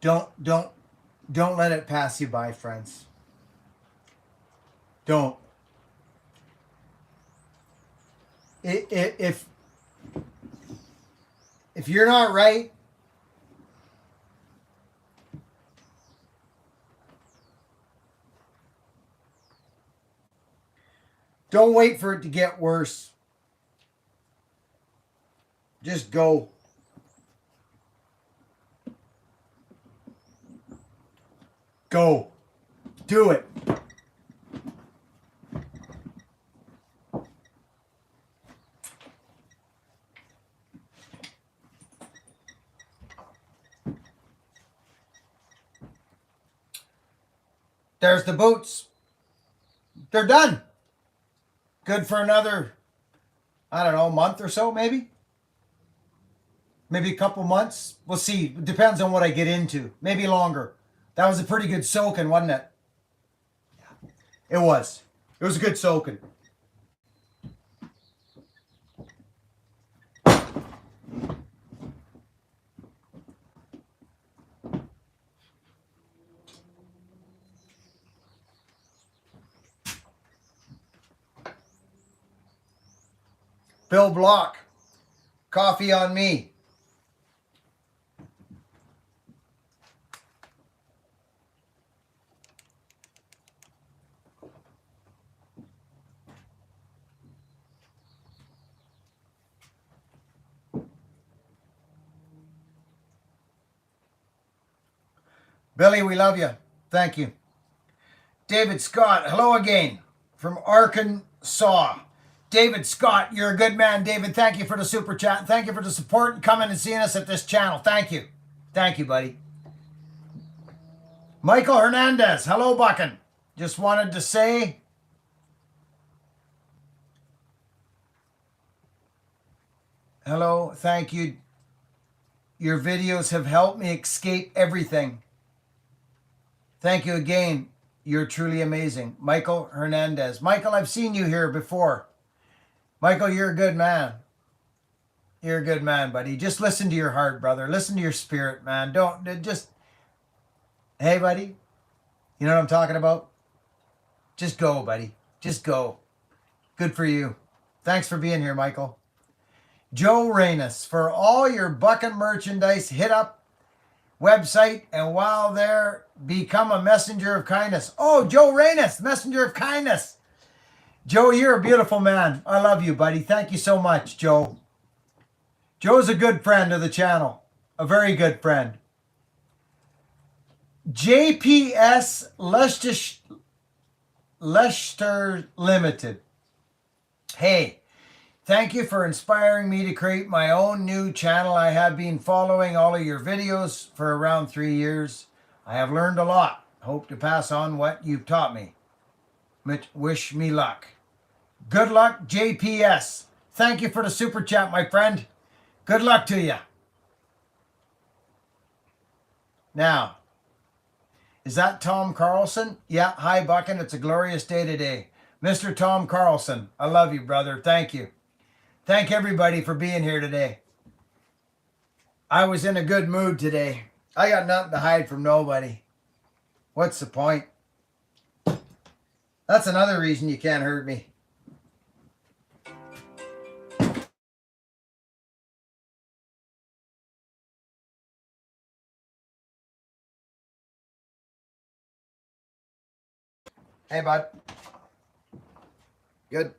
Don't let it pass you by, friends. Don't. If you're not right, don't wait for it to get worse. Just go. Go. Do it. There's the boots. They're done. Good for another, I don't know, month or so, maybe. Maybe a couple months. We'll see. It depends on what I get into. Maybe longer. That was a pretty good soaking, wasn't it? It was. It was a good soaking. Bill Block. Coffee on me. Billy, we love you. Thank you. David Scott, hello again from Arkansas. David Scott, you're a good man. David, thank you for the super chat. Thank you for the support and coming and seeing us at this channel. Thank you. Thank you, buddy. Michael Hernandez, hello, Buckin. Just wanted to say, hello, thank you. Your videos have helped me escape everything. Thank you again. You're truly amazing. Michael Hernandez. Michael, I've seen you here before. Michael, you're a good man. You're a good man, buddy. Just listen to your heart, brother. Listen to your spirit, man. Don't just, hey, buddy. You know what I'm talking about? Just go, buddy. Just go. Good for you. Thanks for being here, Michael. Joe Reynes, for all your Buckin merchandise, hit up website, and while there, become a messenger of kindness. Oh, Joe Reynes, messenger of kindness. Joe, you're a beautiful man. I love you, buddy. Thank you so much, Joe. Joe's a good friend of the channel. A very good friend. JPS Leicester Limited. Hey, thank you for inspiring me to create my own new channel. I have been following all of your videos for around 3 years. I have learned a lot. Hope to pass on what you've taught me. Wish me luck. Good luck, JPS. Thank you for the super chat, my friend. Good luck to you. Now, is that Tom Carlson? Yeah, hi, Buckin. It's a glorious day today. Mr. Tom Carlson, I love you, brother. Thank you. Thank everybody for being here today. I was in a good mood today. I got nothing to hide from nobody. What's the point? That's another reason you can't hurt me. Hey, bud. Good.